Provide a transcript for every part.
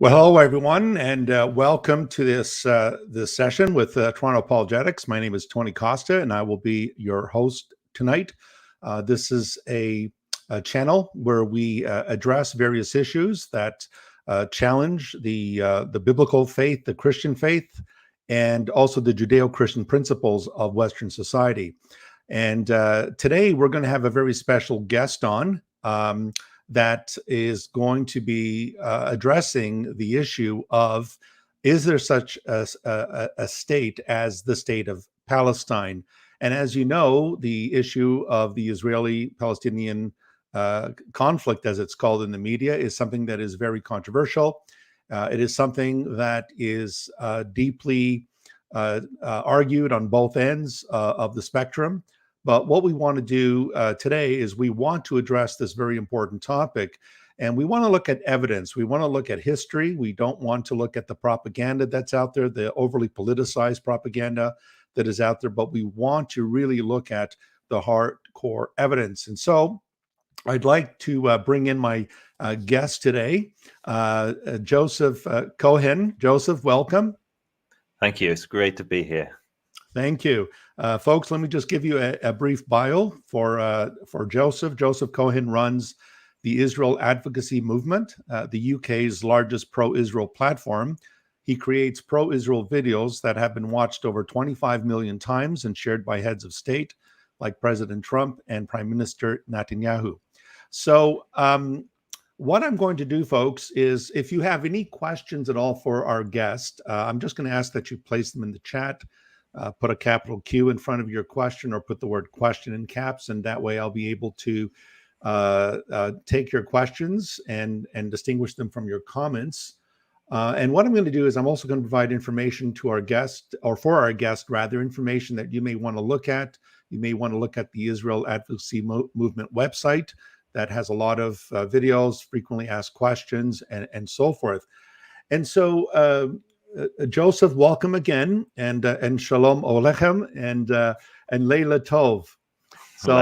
Well, hello everyone, and welcome to this session with Toronto Apologetics. My name is Tony Costa, and I will be your host tonight. This is a channel where we address various issues that challenge the biblical faith, the Christian faith, and also the Judeo-Christian principles of Western society. And today we're going to have a very special guest on. That is going to be addressing the issue of, is there such a state as the state of Palestine? And as you know, the issue of the Israeli-Palestinian conflict, as it's called in the media, is something that is very controversial. It is something that is deeply argued on both ends of the spectrum. But what we want to do today is we want to address this very important topic, and we want to look at evidence. We want to look at history. We don't want to look at the propaganda that's out there, the overly politicized propaganda that is out there, but we want to really look at the hardcore evidence. And so I'd like to bring in my guest today, Joseph Cohen. Joseph, welcome. Thank you. It's great to be here. Thank you. Folks, let me just give you a brief bio for Joseph. Joseph Cohen runs the Israel Advocacy movement, the UK's largest pro-Israel platform. He creates pro-Israel videos that have been watched over 25 million times and shared by heads of state like President Trump and Prime Minister Netanyahu. So what I'm going to do, folks, is if you have any questions at all for our guest, I'm just going to ask that you place them in the chat. Put a capital Q in front of your question, or put the word question in caps, and that way I'll be able to take your questions and distinguish them from your comments. And what I'm going to do is I'm also going to provide information to our guest, or for our guest rather, information that you may want to look at. You may want to look at the Israel Advocacy Movement website that has a lot of videos, frequently asked questions, and so forth. And so Joseph, welcome again, and shalom olechem, and leila tov. So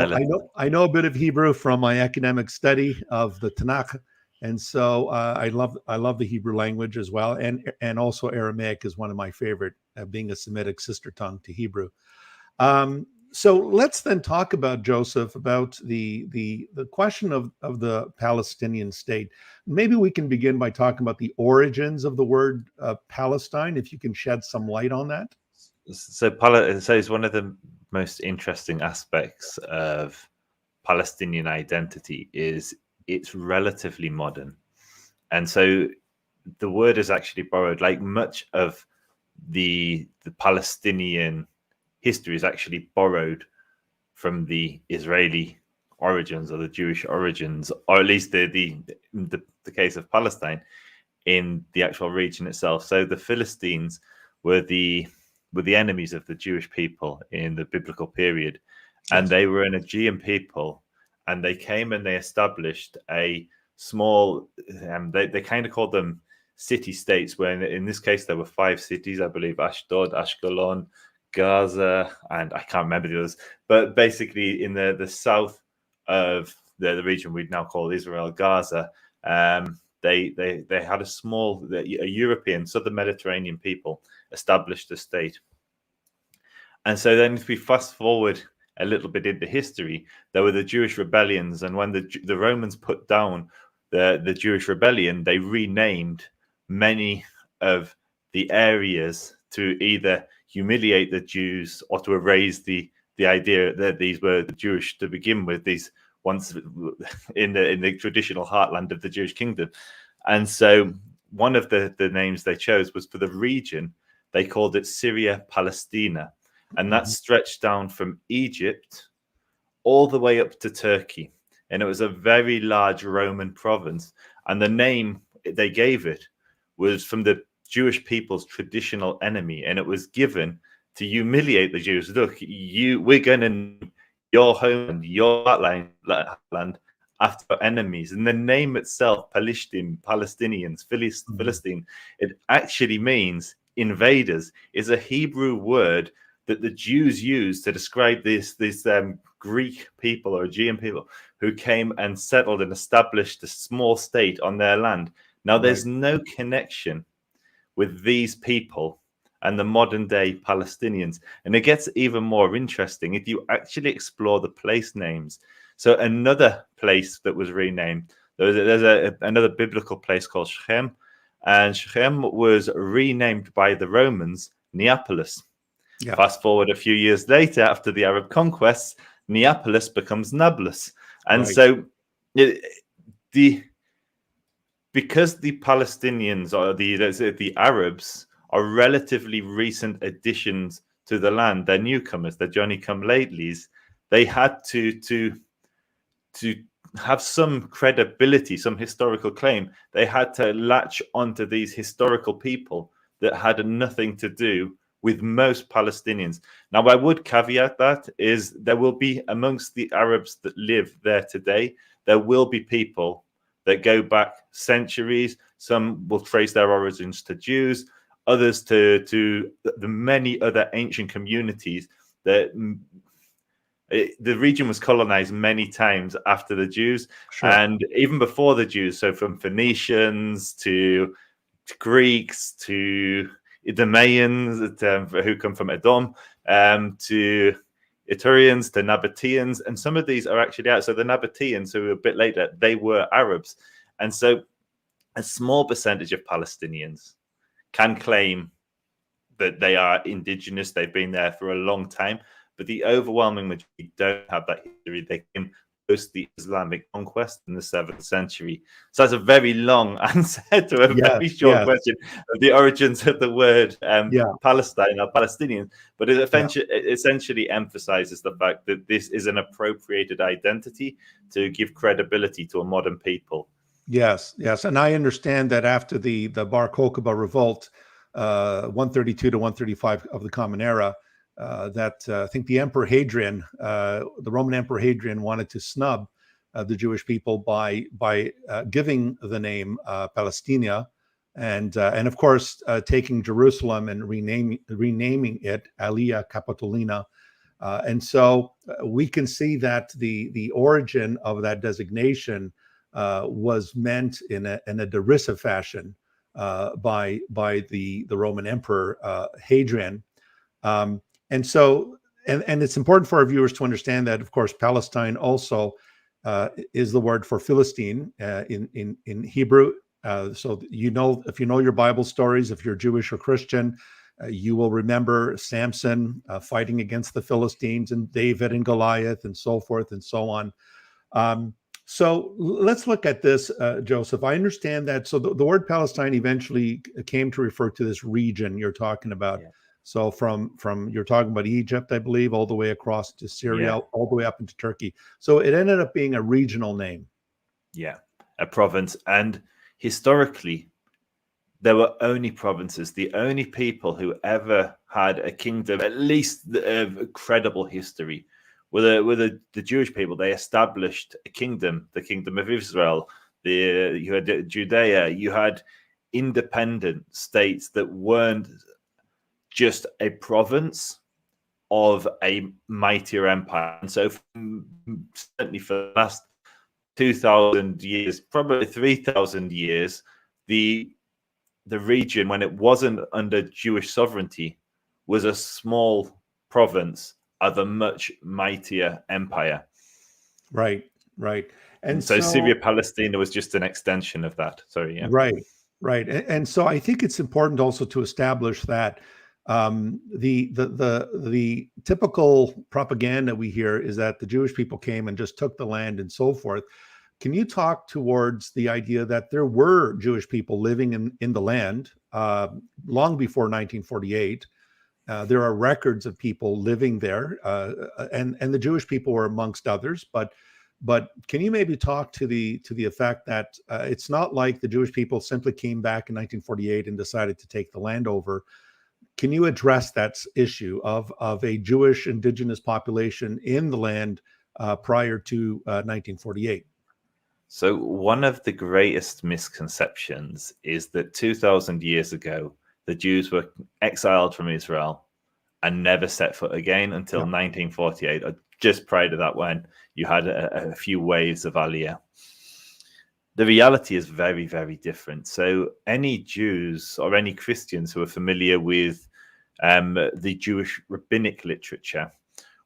I know a bit of Hebrew from my academic study of the Tanakh, and so I love the Hebrew language as well, and also Aramaic is one of my favorite, being a Semitic sister tongue to Hebrew. So let's then talk about, Joseph, about the question of the Palestinian state. Maybe we can begin by talking about the origins of the word Palestine, if you can shed some light on that. So it's one of the most interesting aspects of Palestinian identity is it's relatively modern. And so the word is actually borrowed, like much of the Palestinian history is actually borrowed from the Israeli origins or the Jewish origins, or at least the case of Palestine in the actual region itself. So the Philistines were the enemies of the Jewish people in the biblical period, and they were an Aegean people, and they came and they established a small, they kind of called them city-states, where in this case there were 5 cities, I believe: Ashdod, Ashkelon, Gaza, and I can't remember the others, but basically in the south of the region we'd now call Israel, Gaza, they had a European, southern Mediterranean people established a state. And so then if we fast forward a little bit into history, there were the Jewish rebellions, and when the Romans put down the Jewish rebellion, they renamed many of the areas to either humiliate the Jews or to erase the idea that these were the Jewish to begin with, these once in the traditional heartland of the Jewish kingdom. And so one of the names they chose was for the region. They called it Syria Palestina, and that stretched down from Egypt all the way up to Turkey, and it was a very large Roman province. And the name they gave it was from the Jewish people's traditional enemy, and it was given to humiliate the Jews. Look, we're going to your home, your land after enemies. And the name itself, Palestinians, Philistine, it actually means invaders. Is a Hebrew word that the Jews used to describe this Greek people or Aegean people who came and settled and established a small state on their land. Now, there's no connection with these people and the modern day Palestinians. And it gets even more interesting if you actually explore the place names. So another place that was renamed, there's another biblical place called Shechem, and Shechem was renamed by the Romans Neapolis. Yeah. Fast forward a few years later, after the Arab conquests, Neapolis becomes Nablus. And so because the Palestinians or the Arabs are relatively recent additions to the land, they're newcomers, they're Johnny-come-latelys, they had to have some credibility, some historical claim. They had to latch onto these historical people that had nothing to do with most Palestinians. Now, I would caveat that is there will be amongst the Arabs that live there today, there will be people that go back centuries. Some will trace their origins to Jews, others to the many other ancient communities that the region was colonized many times after the Jews, and even before the Jews. So from Phoenicians to Greeks to Idumeans who come from Edom, to Iturians to Nabateans, and some of these are actually out. So the Nabateans, who were a bit later, they were Arabs, and so a small percentage of Palestinians can claim that they are indigenous. They've been there for a long time, but the overwhelming majority don't have that history. They came post the Islamic conquest in the 7th century. So that's a very long answer to a very short question of the origins of the word Palestine or Palestinian. But it essentially emphasizes the fact that this is an appropriated identity to give credibility to a modern people. Yes. And I understand that after the Bar Kokhba revolt, 132 to 135 of the Common Era, that I think the Emperor Hadrian, the Roman Emperor Hadrian, wanted to snub the Jewish people by giving the name Palestina, and of course taking Jerusalem and renaming it Aliyah Capitolina, and so we can see that the origin of that designation was meant in a derisive fashion by the Roman Emperor Hadrian. And so, and it's important for our viewers to understand that, of course, Palestine also is the word for Philistine in Hebrew. So if you know your Bible stories, if you're Jewish or Christian, you will remember Samson fighting against the Philistines, and David and Goliath, and so forth and so on. So let's look at this, Joseph. I understand that. So the word Palestine eventually came to refer to this region you're talking about. Yeah. So from you're talking about Egypt, I believe, all the way across to Syria, all the way up into Turkey. So it ended up being a regional name. Yeah, a province. And historically, there were only provinces. The only people who ever had a kingdom, at least a credible history, were the Jewish people. They established a kingdom, the kingdom of Israel. You had Judea. You had independent states that weren't just a province of a mightier empire. And so certainly for the last 2,000 years, probably 3,000 years, the region, when it wasn't under Jewish sovereignty, was a small province of a much mightier empire. Right. And so Syria, Palestine was just an extension of that. Sorry. Yeah. Right. And so I think it's important also to establish that the typical propaganda we hear is that the Jewish people came and just took the land and so forth. Can you talk towards the idea that there were Jewish people living in the land long before 1948? There are records of people living there, and the Jewish people were amongst others. But can you maybe talk to the effect that it's not like the Jewish people simply came back in 1948 and decided to take the land over? Can you address that issue of a Jewish indigenous population in the land prior to 1948? So one of the greatest misconceptions is that 2,000 years ago, the Jews were exiled from Israel and never set foot again until 1948, or just prior to that, when you had a few waves of Aliyah. the reality is very, very different. So any Jews or any Christians who are familiar with the Jewish rabbinic literature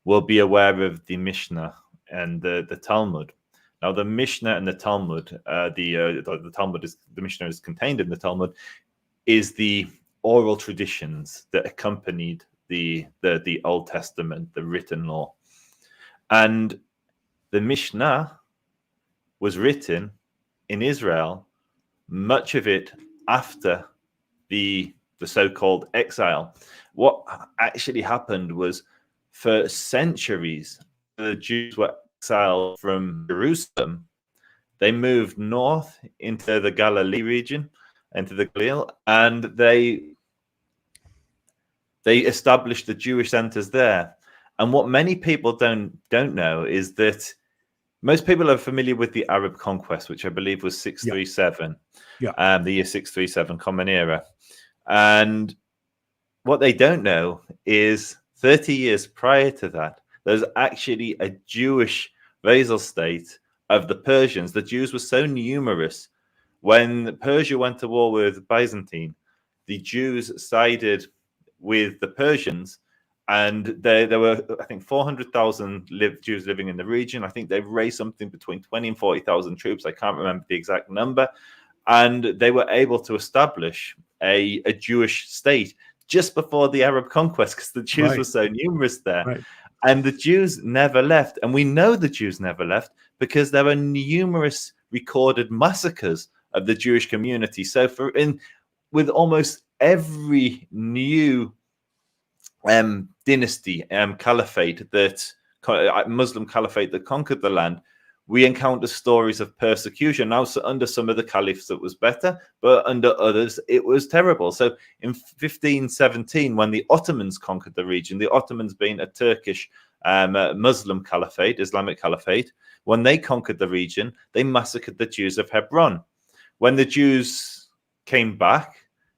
will be aware of the Mishnah and the Talmud. Now, the Mishnah and the Talmud, the Talmud is the Mishnah is contained in the Talmud, is the oral traditions that accompanied the Old Testament, the written law. And the Mishnah was written in Israel, much of it after the so-called exile. What actually happened was, for centuries, the Jews were exiled from Jerusalem. They moved north into the Galilee region, into the Galil, and they established the Jewish centers there. And what many people don't know is that most people are familiar with the Arab conquest, which I believe was 637, the year 637, Common Era. And what they don't know is 30 years prior to that, there's actually a Jewish vassal state of the Persians. The Jews were so numerous. When Persia went to war with Byzantine, the Jews sided with the Persians, and there were, I think, 400,000 Jews living in the region. I think they raised something between 20 and 40,000 troops. I can't remember the exact number. And they were able to establish a Jewish state just before the Arab conquest, because the Jews were so numerous there. Right. And the Jews never left. And we know the Jews never left because there are numerous recorded massacres of the Jewish community. So with almost every new dynasty, caliphate, that Muslim caliphate that conquered the land, we encounter stories of persecution. Now, so under some of the caliphs, it was better, but under others, it was terrible. So in 1517, when the Ottomans conquered the region, the Ottomans being a Turkish Muslim caliphate, Islamic caliphate, when they conquered the region, they massacred the Jews of Hebron. When the Jews came back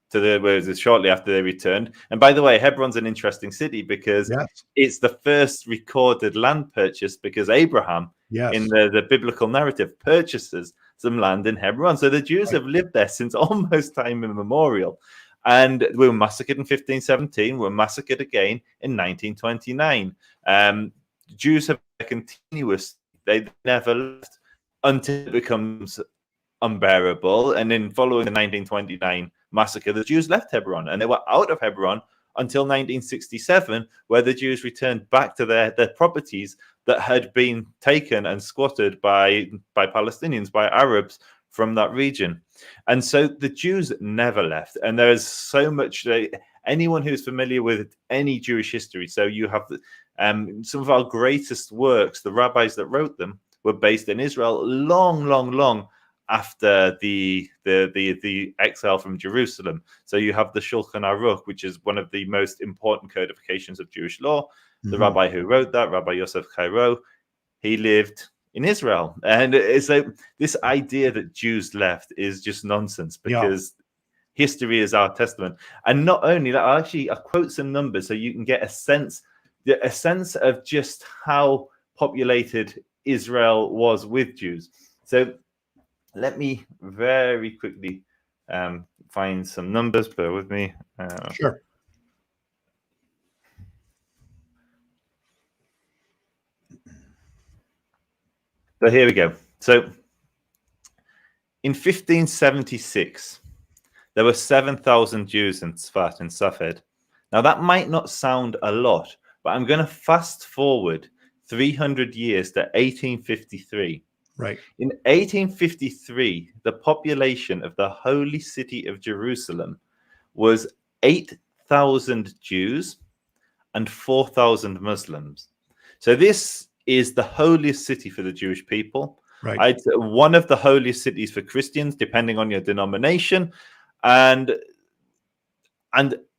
to shortly after they returned, and by the way, Hebron's an interesting city because it's the first recorded land purchase, because Abraham, in the biblical narrative, purchases some land in Hebron. So the Jews have lived there since almost time immemorial. And we were massacred in 1517. We were massacred again in 1929. Jews have continuous. They never left until it becomes unbearable. And then following the 1929 massacre, the Jews left Hebron, and they were out of Hebron until 1967, where the Jews returned back to their properties that had been taken and squatted by Palestinians, by Arabs from that region. And so the Jews never left. And there is so much, anyone who's familiar with any Jewish history, so you have some of our greatest works, the rabbis that wrote them, were based in Israel long after the exile from Jerusalem. So you have the Shulchan Aruch, which is one of the most important codifications of Jewish law. The rabbi who wrote that, Rabbi Yosef Cairo, he lived in Israel. And so this idea that Jews left is just nonsense, because history is our testament. And not only that, I'll quote some numbers so you can get a sense of just how populated Israel was with Jews. So let me very quickly find some numbers. Bear with me. Sure. So here we go. So in 1576, there were 7,000 Jews in Tzfat, in Safed. Now, that might not sound a lot, but I'm going to fast forward 300 years to 1853. Right. In 1853, the population of the holy city of Jerusalem was 8,000 Jews and 4,000 Muslims. So this is the holiest city for the Jewish people. Right. One of the holiest cities for Christians, depending on your denomination, and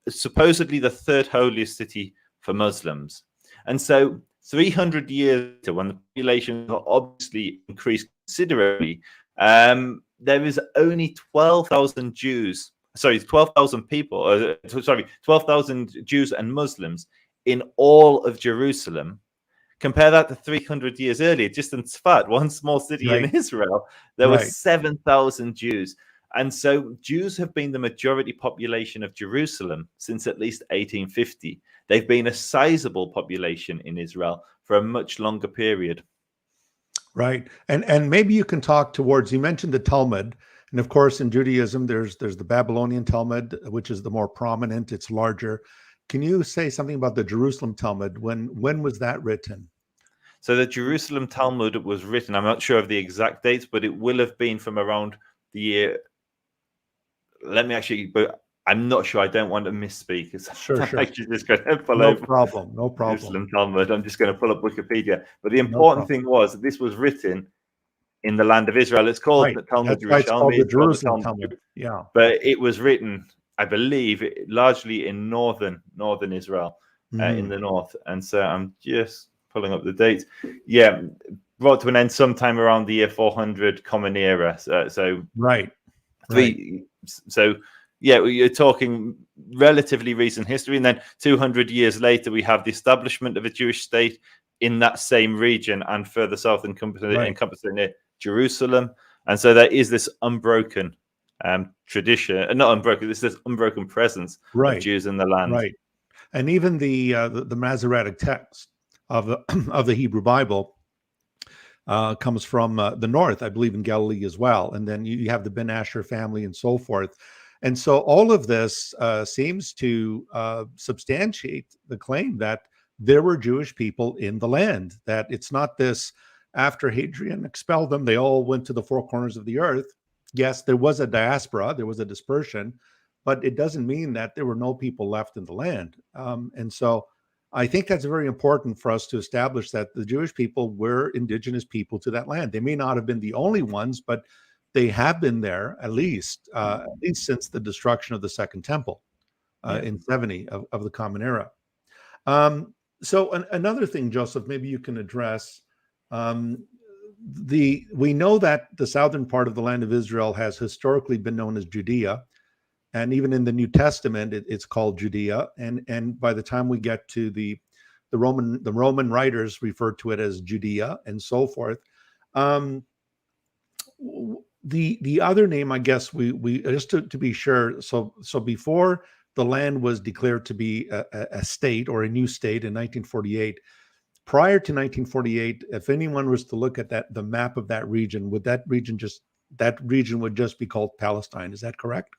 supposedly the third holiest city for Muslims. And so 300 years later, when the population obviously increased considerably, there is only 12,000 Jews, 12,000 people, 12,000 Jews and Muslims in all of Jerusalem, Compare that to 300 years earlier, just in Tzfat, one small city in Israel, there were 7,000 Jews. And so Jews have been the majority population of Jerusalem since at least 1850. They've been a sizable population in Israel for a much longer period. Right. And maybe you can talk towards, you mentioned the Talmud. And of course, in Judaism, there's the Babylonian Talmud, which is the more prominent. It's larger. Can you say something about the Jerusalem Talmud? When was that written? So the Jerusalem Talmud was written, I'm not sure of the exact dates, but it will have been from around the year. Let me actually, but I'm not sure. I don't want to misspeak. Sure. I'm actually just going to pull No problem. Jerusalem Talmud. I'm just going to pull up Wikipedia. But the important thing was that this was written in the land of Israel. It's called the Talmud That's why it's called the Jerusalem Talmud. Yeah. But it was written, I believe, largely in northern Israel, in the north. And so I'm just pulling up the dates. Yeah, brought to an end sometime around the year 400 Common Era. So yeah, you're talking relatively recent history, and then 200 years later, we have the establishment of a Jewish state in that same region and further south, encompassing Jerusalem. And so there is this unbroken tradition, not unbroken. This unbroken presence of Jews in the land. Right, and even the Masoretic text of the Hebrew Bible comes from the north, I believe, in Galilee as well. And then you have the Ben Asher family and so forth. And so all of this seems to substantiate the claim that there were Jewish people in the land, that it's not this after Hadrian expelled them, they all went to the four corners of the earth. Yes, there was a diaspora, there was a dispersion, but it doesn't mean that there were no people left in the land. And so I think that's very important for us to establish that the Jewish people were indigenous people to that land. They may not have been the only ones, but they have been there at least since the destruction of the Second Temple in 70 of the Common Era. So another thing, Joseph, maybe you can address. We know that the southern part of the land of Israel has historically been known as Judea. And even in the New Testament, it's called Judea. And by the time we get to the Roman writers refer to it as Judea and so forth. The other name, I guess, we just to be sure. So before the land was declared to be a state or a new state in 1948. Prior to 1948, if anyone was to look at the map of that region, would that region would just be called Palestine? Is that correct?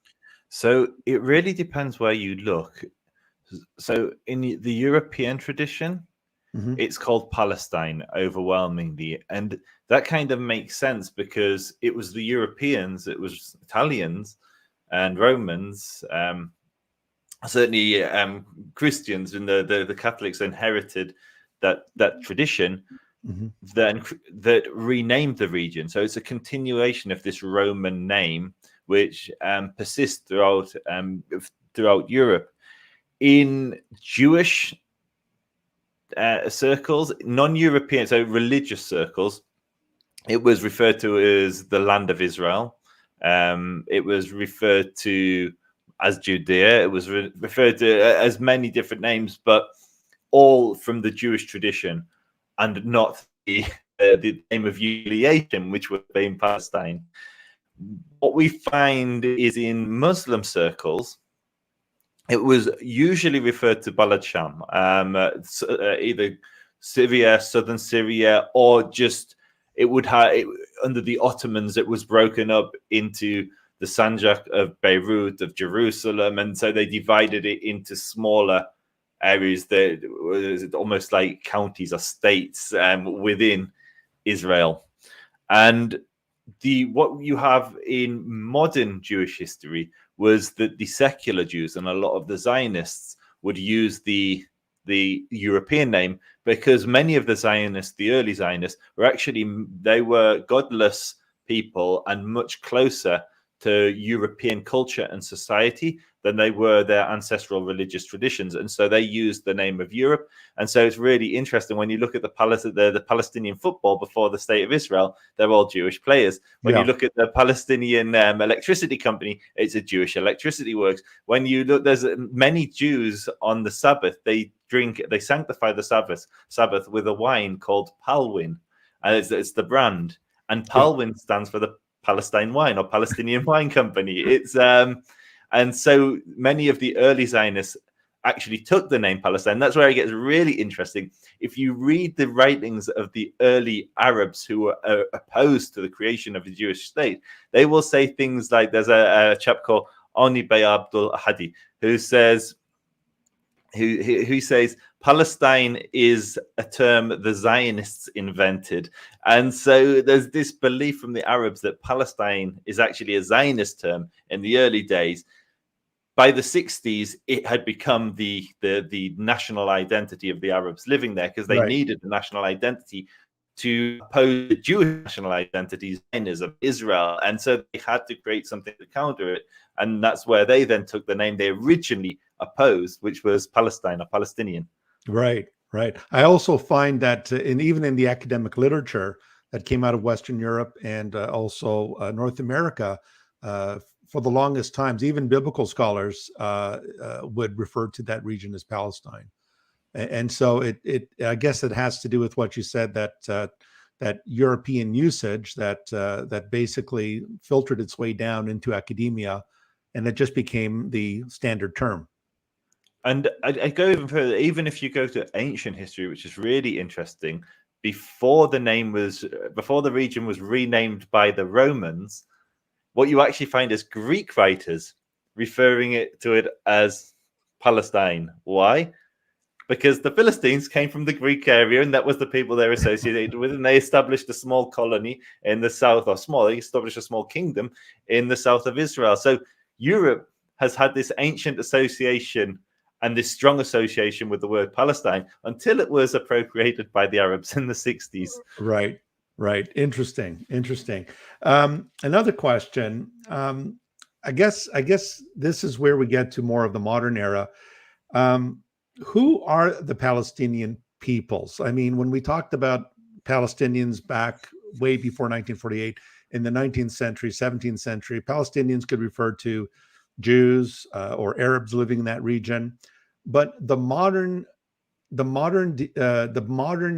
So it really depends where you look. So in the European tradition, it's called Palestine overwhelmingly. And that kind of makes sense because it was the Europeans, it was Italians and Romans, certainly Christians and the Catholics inherited that tradition, then that renamed the region. So it's a continuation of this Roman name, which persists throughout Europe. In Jewish circles, non-European, so religious circles, it was referred to as the land of Israel. It was referred to as Judea. It was referred to as many different names, but all from the Jewish tradition, and not the name of humiliation, which would be in Palestine. What we find is in Muslim circles, it was usually referred to Balad Sham, either Syria, southern Syria, or just it would have under the Ottomans. It was broken up into the Sanjak of Beirut, of Jerusalem, and so they divided it into smaller areas that was almost like counties or states within Israel. And what you have in modern Jewish history was that the secular Jews and a lot of the Zionists would use the European name because many of the Zionists, the early Zionists, they were godless people and much closer to European culture and society than they were their ancestral religious traditions. And so they used the name of Europe. And so it's really interesting when you look at the Palestinian football before the state of Israel, they're all Jewish players. When you look at the Palestinian electricity company, it's a Jewish electricity works. When you look, there's many Jews on the Sabbath, they sanctify the Sabbath with a wine called Palwin. And it's the brand. And Palwin stands for the Palestine wine or Palestinian wine company. It's and so many of the early Zionists actually took the name Palestine. That's where it gets really interesting. If you read the writings of the early Arabs who were opposed to the creation of a Jewish state, they will say things like, there's a chap called Oni Bey Abdul Hadi who says Palestine is a term the Zionists invented. And so there's this belief from the Arabs that Palestine is actually a Zionist term in the early days. By the 60s, it had become the national identity of the Arabs living there, because they needed a national identity to oppose the Jewish national identity, Zionism, Israel. And so they had to create something to counter it. And that's where they then took the name they originally opposed, which was Palestine or Palestinian. Right. I also find that even in the academic literature that came out of Western Europe and also North America, for the longest times, even biblical scholars would refer to that region as Palestine. And so I guess it has to do with what you said, that European usage that basically filtered its way down into academia, and it just became the standard term. And I go even further. Even if you go to ancient history, which is really interesting, before the region was renamed by the Romans, what you actually find is Greek writers referring to it as Palestine. Why? Because the Philistines came from the Greek area, and that was the people they're associated with, and they established a small colony in the south, they established a small kingdom in the south of Israel. So Europe has had this ancient association and this strong association with the word Palestine until it was appropriated by the Arabs in the 60s. Right. Interesting. Another question. I guess this is where we get to more of the modern era. Who are the Palestinian peoples? I mean, when we talked about Palestinians back way before 1948, in the 19th century, 17th century, Palestinians could refer to Jews or Arabs living in that region. But the modern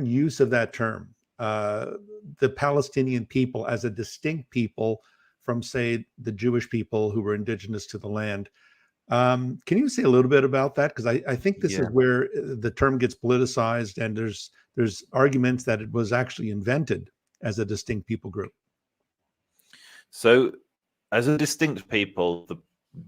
use of that term, the Palestinian people as a distinct people from, say, the Jewish people who were indigenous to the land. Can you say a little bit about that? Because I think this is where the term gets politicized, and there's arguments that it was actually invented as a distinct people group. So, as a distinct people,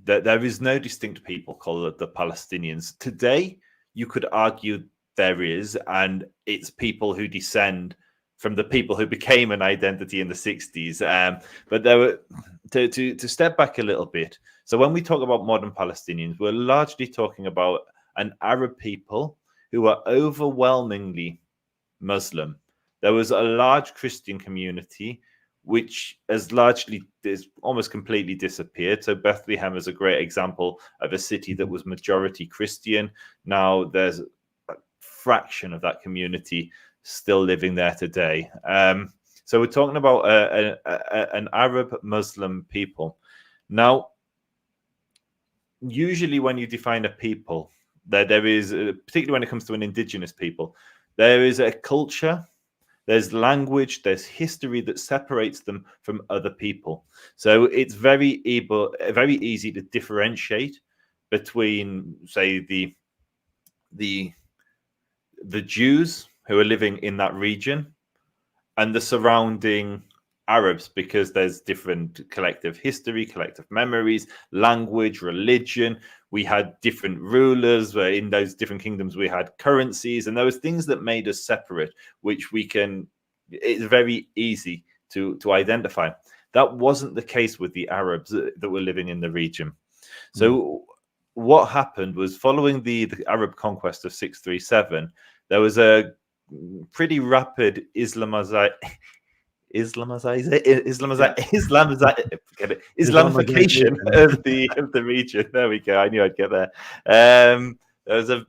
there is no distinct people called the Palestinians. Today, you could argue there is, and it's people who descend from the people who became an identity in the 60s. But there were, to step back a little bit. So when we talk about modern Palestinians, we're largely talking about an Arab people who are overwhelmingly Muslim. There was a large Christian community which has almost completely disappeared. So Bethlehem is a great example of a city that was majority Christian. Now there's a fraction of that community still living there today. So we're talking about an Arab Muslim people. Now, usually when you define a people, there is, particularly when it comes to an indigenous people, there is a culture, there's language, there's history that separates them from other people. So it's very easy to differentiate between, say, the Jews who are living in that region and the surrounding Arabs, because there's different collective history, collective memories, language, religion. We had different rulers, where in those different kingdoms we had currencies, and there was things that made us separate, which it's very easy to identify. That wasn't the case with the Arabs that were living in the region. So what happened was, following the Arab conquest of 637, there was a pretty rapid Islamification of the region. There we go. I knew I'd get there. There was a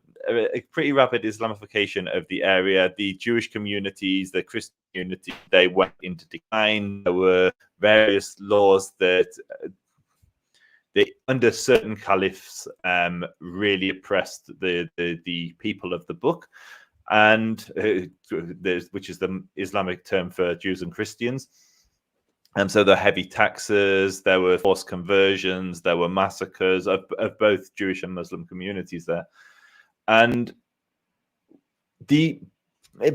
pretty rapid Islamification of the area. The Jewish communities, the Christian community, they went into decline. There were various laws that under certain caliphs really oppressed the people of the book, and which is the Islamic term for Jews and Christians. And so there were heavy taxes, there were forced conversions, there were massacres of both Jewish and Muslim communities there. And it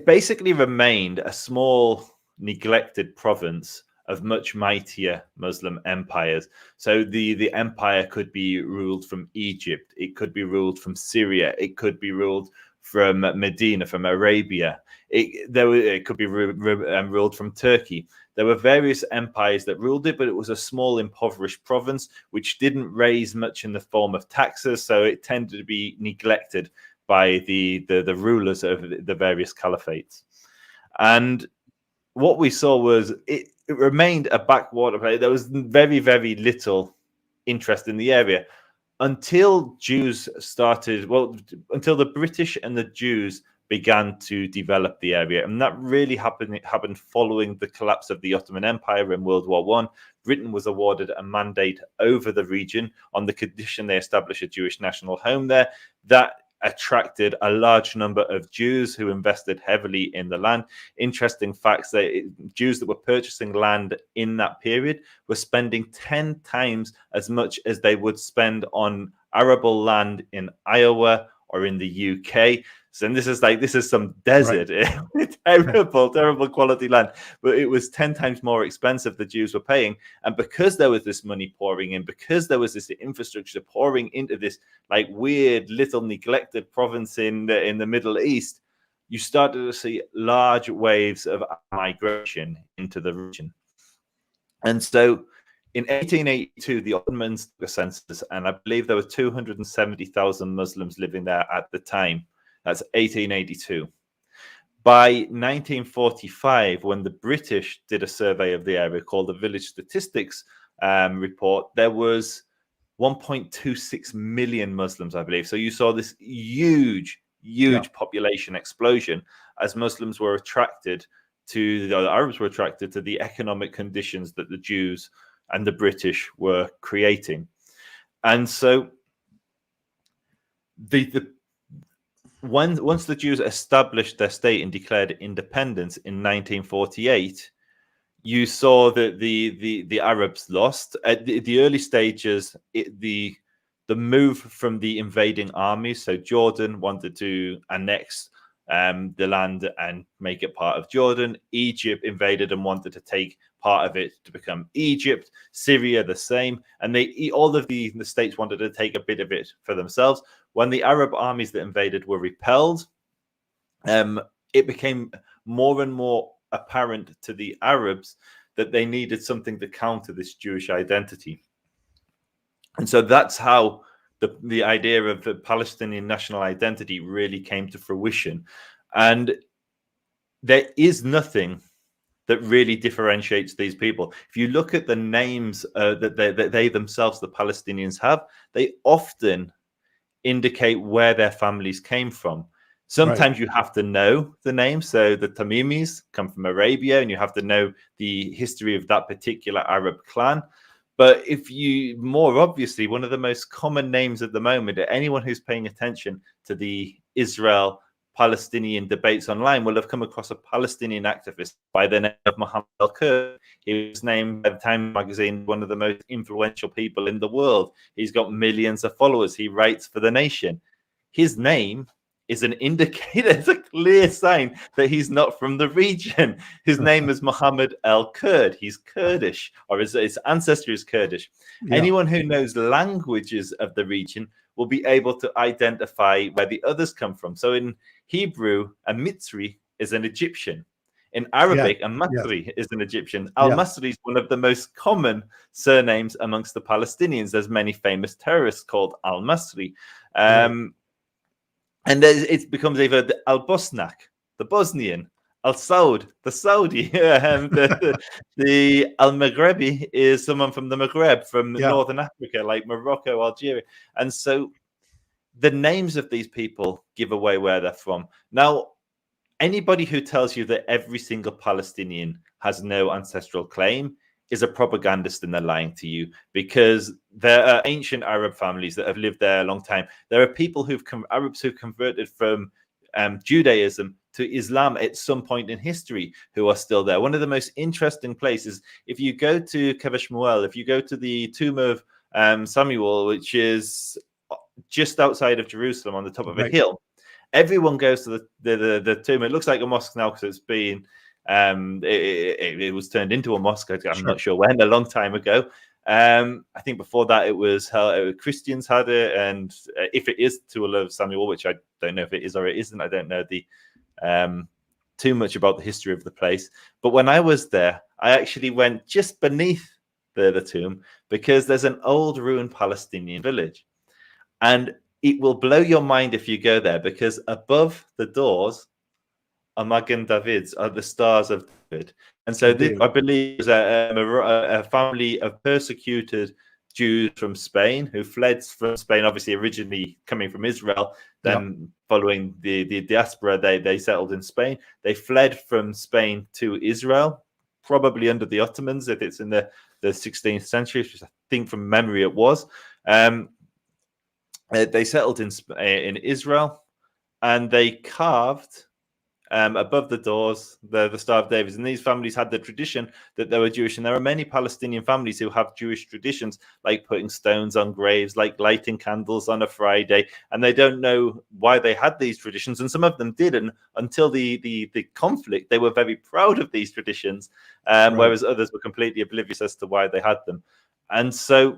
basically remained a small, neglected province of much mightier Muslim empires. So the empire could be ruled from Egypt, it could be ruled from Syria, it could be ruled from Medina, from Arabia, it could be ruled from Turkey. There were various empires that ruled it, but it was a small, impoverished province which didn't raise much in the form of taxes, so it tended to be neglected by the rulers of the various caliphates. And what we saw was it remained a backwater place. There was very, very little interest in the area until Jews started, until the British and the Jews began to develop the area. And that really happened following the collapse of the Ottoman Empire in World War I. Britain was awarded a mandate over the region on the condition they establish a Jewish national home there. That attracted a large number of Jews who invested heavily in the land. Interesting facts, Jews that were purchasing land in that period were spending 10 times as much as they would spend on arable land in Iowa or in the UK. So this is some desert, right. terrible quality land. But it was 10 times more expensive the Jews were paying. And because there was this money pouring in, because there was this infrastructure pouring into this like weird little neglected province in the Middle East, you started to see large waves of migration into the region. And so in 1882, the Ottomans took a census, and I believe there were 270,000 Muslims living there at the time. That's 1882. By 1945, when the British did a survey of the area called the Village Statistics Report, there was 1.26 million Muslims, I believe. So you saw this huge population explosion as Muslims were attracted to, the Arabs were attracted to the economic conditions that the Jews and the British were creating. And so once the Jews established their state and declared independence in 1948, you saw that the Arabs lost. At the early stages, the move from the invading armies, so Jordan wanted to annex the land and make it part of Jordan. Egypt invaded and wanted to take part of it to become Egypt. Syria the same, and all of the states wanted to take a bit of it for themselves. When the Arab armies that invaded were repelled, it became more and more apparent to the Arabs that they needed something to counter this Jewish identity. And so that's how the idea of the Palestinian national identity really came to fruition. And there is nothing that really differentiates these people. If you look at the names that they themselves, the Palestinians, have, they often indicate where their families came from. Sometimes you have to know the name. So the Tamimis come from Arabia, and you have to know the history of that particular Arab clan. But if you, more obviously, one of the most common names at the moment, anyone who's paying attention to the Israel-Palestinian debates online will have come across a Palestinian activist by the name of Mohammed Al-Kurd. He was named by the Time magazine one of the most influential people in the world. He's got millions of followers. He writes for The Nation. His name is an indicator, it's a clear sign that he's not from the region. His name is Mohammed Al-Kurd. He's Kurdish, or his ancestry is Kurdish. Yeah. Anyone who knows languages of the region will be able to identify where the others come from. So in Hebrew, a Mitzri is an Egyptian. In Arabic, a Masri is an Egyptian. Al-Masri is one of the most common surnames amongst the Palestinians. There's many famous terrorists called Al-Masri. And it becomes either the Al-Bosnak, the Bosnian, Al Saud, the Saudi, the Al Maghrebi is someone from the Maghreb, from Northern Africa, like Morocco, Algeria. And so the names of these people give away where they're from. Now, anybody who tells you that every single Palestinian has no ancestral claim is a propagandist, and they're lying to you, because there are ancient Arab families that have lived there a long time. There are people Arabs who've converted from Judaism to Islam at some point in history who are still there. One of the most interesting places, if you go to Kever Shmuel, if you go to the tomb of Samuel, which is just outside of Jerusalem on the top of a hill, everyone goes to the tomb. It looks like a mosque now because it's been it was turned into a mosque. I'm not sure when, a long time ago. I think before that it was Christians had it, and if it is to a love of Samuel, which I don't know if it is or it isn't, I don't know too much about the history of the place. But when I was there, I actually went just beneath the tomb, because there's an old ruined Palestinian village, and it will blow your mind if you go there, because above the doors are Magen Davids, are the stars of David. And so this, I believe, is a family of persecuted Jews from Spain who fled from Spain, obviously originally coming from Israel. Then following the diaspora, they settled in Spain. They fled from Spain to Israel, probably under the Ottomans, if it's in the 16th century, which I think from memory it was. They settled in Israel, and they carved above the doors the Star of David. And these families had the tradition that they were Jewish. And there are many Palestinian families who have Jewish traditions, like putting stones on graves, like lighting candles on a Friday. And they don't know why they had these traditions. And some of them didn't until the conflict. They were very proud of these traditions, whereas others were completely oblivious as to why they had them. And so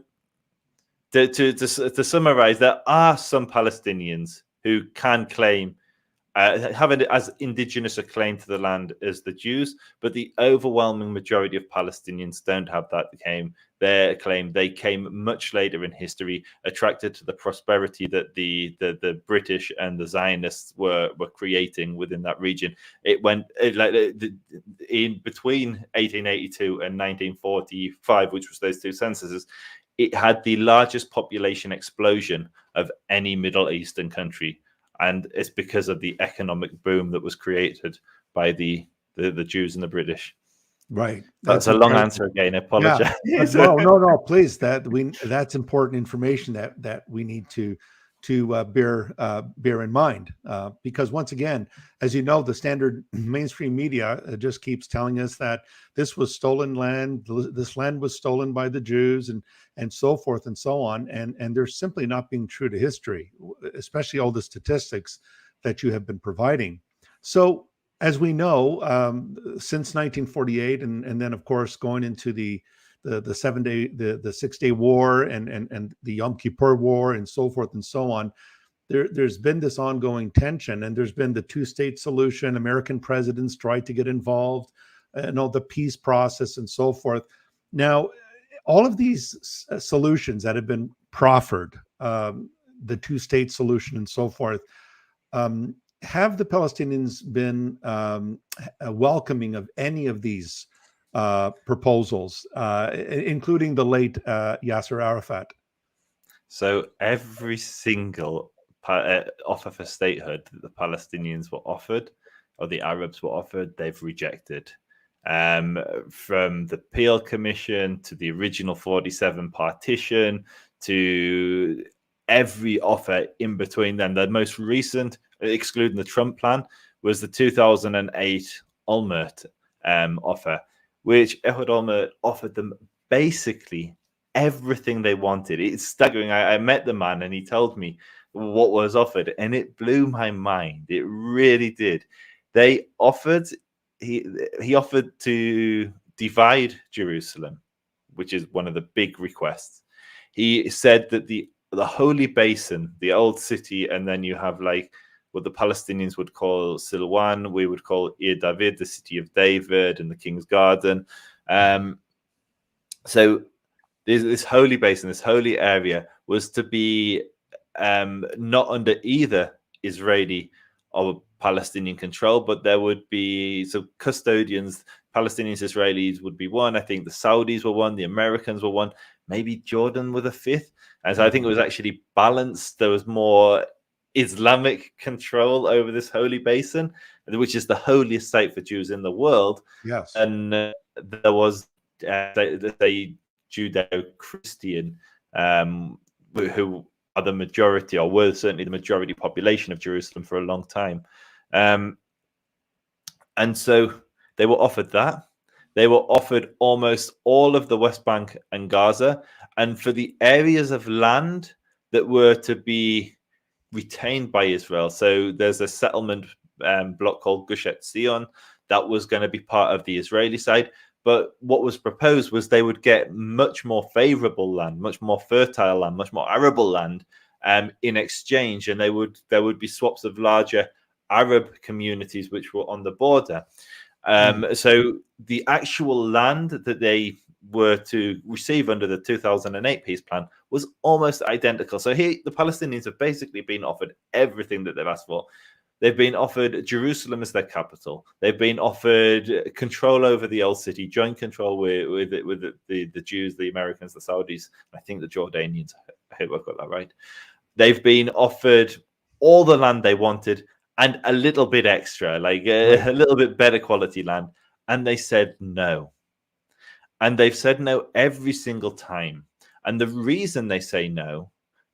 to summarize, there are some Palestinians who can claim have it as indigenous a claim to the land as the Jews, but the overwhelming majority of Palestinians don't have that claim. Their claim, they came much later in history, attracted to the prosperity that the British and the Zionists were creating within that region. It went in between 1882 and 1945, which was those two censuses. It had the largest population explosion of any Middle Eastern country. And it's because of the economic boom that was created by the Jews and the British. Right. That's a long answer again. I apologize. Yeah. No, please. That's important information that we need to bear in mind, because once again, as you know, the standard mainstream media just keeps telling us that this was stolen land, this land was stolen by the Jews, and so forth and so on, and they're simply not being true to history, especially all the statistics that you have been providing. So, as we know, since 1948, and then of course going into the 6-Day War and the Yom Kippur War and so forth and so on, there's been this ongoing tension, and there's been the two-state solution. American presidents tried to get involved, and all the peace process and so forth. Now, all of these solutions that have been proffered, the two-state solution and so forth, have the Palestinians been welcoming of any of these proposals, including the late Yasser Arafat? So every single offer for statehood that the Palestinians were offered, or the Arabs were offered, they've rejected. From the Peel Commission to the original 47 partition to every offer in between them. The most recent, excluding the Trump plan, was the 2008 Olmert offer, which Ehud Olmert offered them basically everything they wanted. It's staggering. I met the man and he told me what was offered, and it blew my mind. It really did. They offered, he offered to divide Jerusalem, which is one of the big requests. He said that the Holy Basin, the old city, and then you have like what the Palestinians would call Silwan, we would call Ir David, the city of David, and the King's Garden. So this holy basin, this holy area, was to be not under either Israeli of Palestinian control, but there would be custodians, Palestinians, Israelis would be one. I think the Saudis were one, the Americans were one, maybe Jordan were the fifth. And so I think it was actually balanced. There was more Islamic control over this holy basin, which is the holiest site for Jews in the world. Yes. And there was the Judeo-Christian, who are the majority, or were certainly the majority population of Jerusalem for a long time. And so they were offered that. They were offered almost all of the West Bank and Gaza. And for the areas of land that were to be retained by Israel, so there's a settlement block called Gush Etzion that was going to be part of the Israeli side. But what was proposed was they would get much more favorable land, much more fertile land, much more arable land in exchange. And there would be swaps of larger Arab communities which were on the border. So the actual land that they were to receive under the 2008 peace plan was almost identical. So here, the Palestinians have basically been offered everything that they've asked for. They've been offered Jerusalem as their capital. They've been offered control over the old city, joint control with the Jews, the Americans, the Saudis, I think the Jordanians. I hope I've got that right. They've been offered all the land they wanted and a little bit extra, like a little bit better quality land. And they said no. And they've said no every single time. And the reason they say no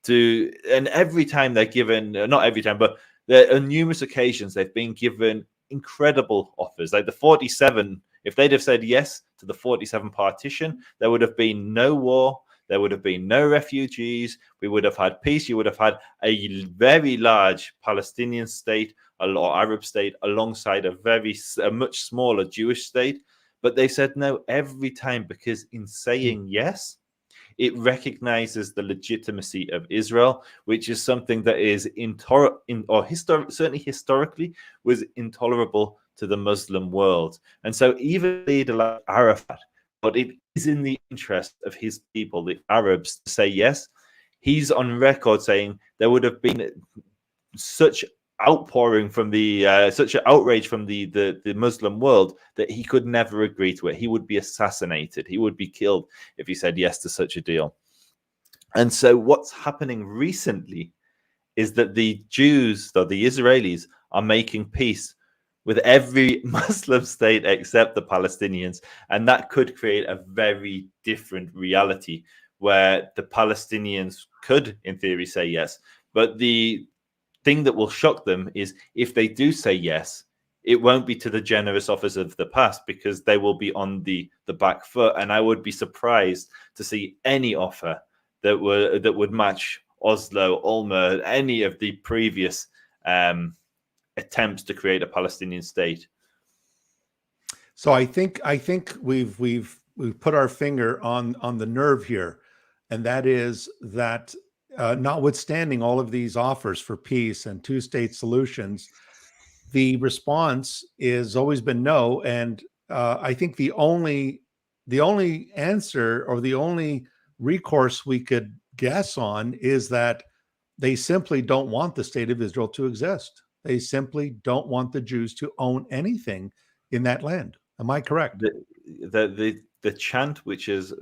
and every time they're given, not every time, but there are numerous occasions they've been given incredible offers. Like the 47, if they'd have said yes to the 47 partition, there would have been no war. There would have been no refugees. We would have had peace. You would have had a very large Palestinian state or Arab state alongside a much smaller Jewish state. But they said no every time because in saying yes, it recognizes the legitimacy of Israel, which is something that is certainly historically was intolerable to the Muslim world. And so even leader like Arafat, but it is in the interest of his people, the Arabs, to say yes. He's on record saying there would have been such outpouring from such an outrage from the Muslim world that he could never agree to it. He would be assassinated. He would be killed if he said yes to such a deal. And so what's happening recently is that the Jews, or the Israelis, are making peace with every Muslim state except the Palestinians. And that could create a very different reality where the Palestinians could, in theory, say yes. But the thing that will shock them is if they do say yes, it won't be to the generous offers of the past because they will be on the back foot. And I would be surprised to see any offer that would match Oslo, Ulma, any of the previous attempts to create a Palestinian state. So I think we've put our finger on the nerve here, and that is that notwithstanding all of these offers for peace and two-state solutions, the response has always been no. And I think the only answer or the only recourse we could guess on is that they simply don't want the state of Israel to exist. They simply don't want the Jews to own anything in that land. Am I correct? The chant which is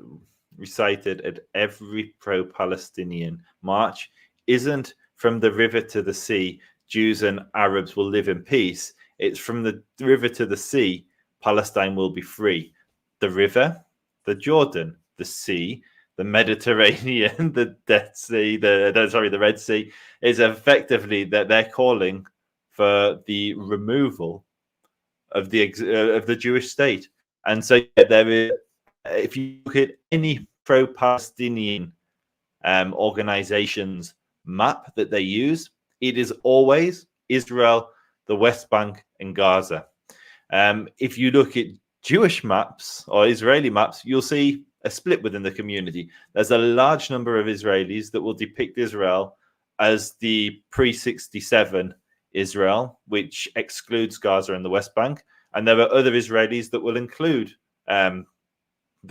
recited at every pro-Palestinian march isn't from the river to the sea, Jews and Arabs will live in peace. It's from the river to the sea, Palestine will be free. The river, the Jordan, the sea, the Mediterranean, the Dead Sea, the Red Sea, is effectively that they're calling for the removal of the Jewish state. And so there is, if you look at any pro-Palestinian organizations map that they use, it is always Israel, the West Bank, and Gaza. If you look at Jewish maps or Israeli maps, you'll see a split within the community. There's a large number of Israelis that will depict Israel as the pre-67 Israel, which excludes Gaza and the West Bank. And there are other Israelis that will include the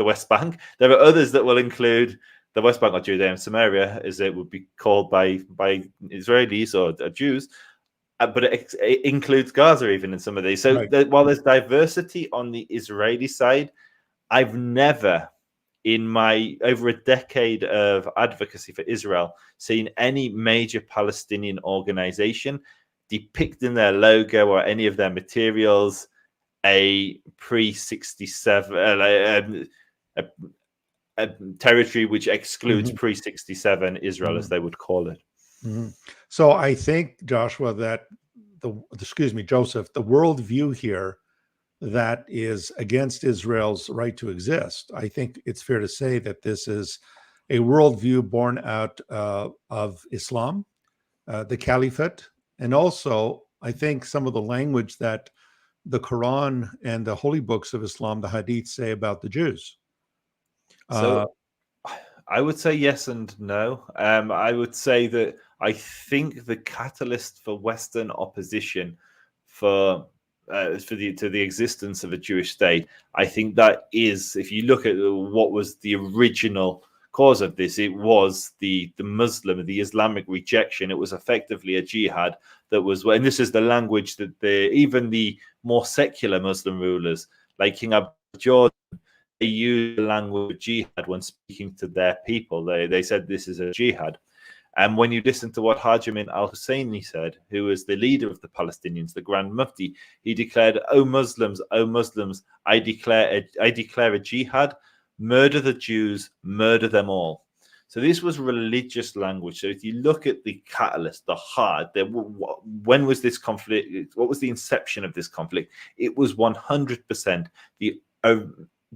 West Bank. There are others that will include the West Bank, or Judea and Samaria, as it would be called by Israelis or Jews, but it includes Gaza even in some of these. So while there's diversity on the Israeli side, I've never, in my over a decade of advocacy for Israel, seen any major Palestinian organization depict in their logo or any of their materials a pre-67 a territory which excludes pre-67 Israel, as they would call it. So I think, Joshua, that Joseph, the worldview here that is against Israel's right to exist, I think it's fair to say that this is a worldview born out of Islam, the Caliphate, and also I think some of the language that the Quran and the holy books of Islam, the Hadith, say about the Jews. So I would say yes and no. I would say that I think the catalyst for Western opposition to the existence of a Jewish state, I think that is, if you look at what was the original cause of this, it was the Islamic rejection. It was effectively a jihad that was, and this is the language that even the more secular Muslim rulers, like King Abdul Jordan, they used the language of jihad when speaking to their people. They said this is a jihad. And when you listen to what Haj Amin al-Husseini said, who was the leader of the Palestinians, the Grand Mufti, he declared, O Muslims, I declare a jihad, murder the Jews, murder them all. So this was religious language. So if you look at the catalyst, the heart, when was this conflict? What was the inception of this conflict? It was 100%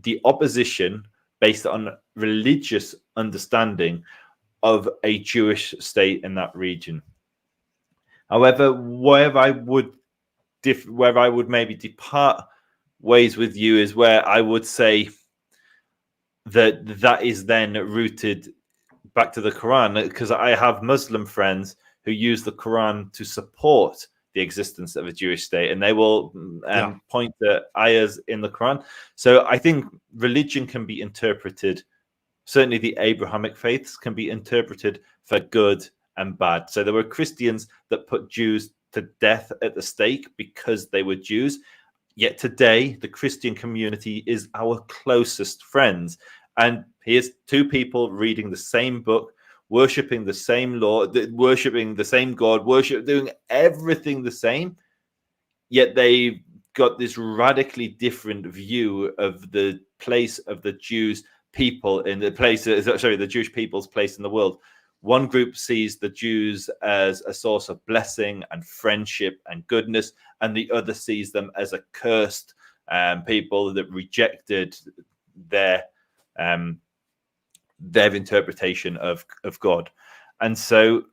the opposition based on religious understanding of a Jewish state in that region. However, where I would maybe depart ways with you is where I would say that is then rooted back to the Quran, because I have Muslim friends who use the Quran to support the existence of a Jewish state, and they will point to ayahs in the Quran. So I think religion can be interpreted, certainly the Abrahamic faiths can be interpreted for good and bad. So there were Christians that put Jews to death at the stake because they were Jews. Yet today, the Christian community is our closest friends. And here's two people reading the same book, worshipping the same Lord, worshipping the same God, doing everything the same. Yet they've got this radically different view of the place of the Jews people in the place, the Jewish people's place in the world. One group sees the Jews as a source of blessing and friendship and goodness, and the other sees them as accursed people that rejected their interpretation of God. And so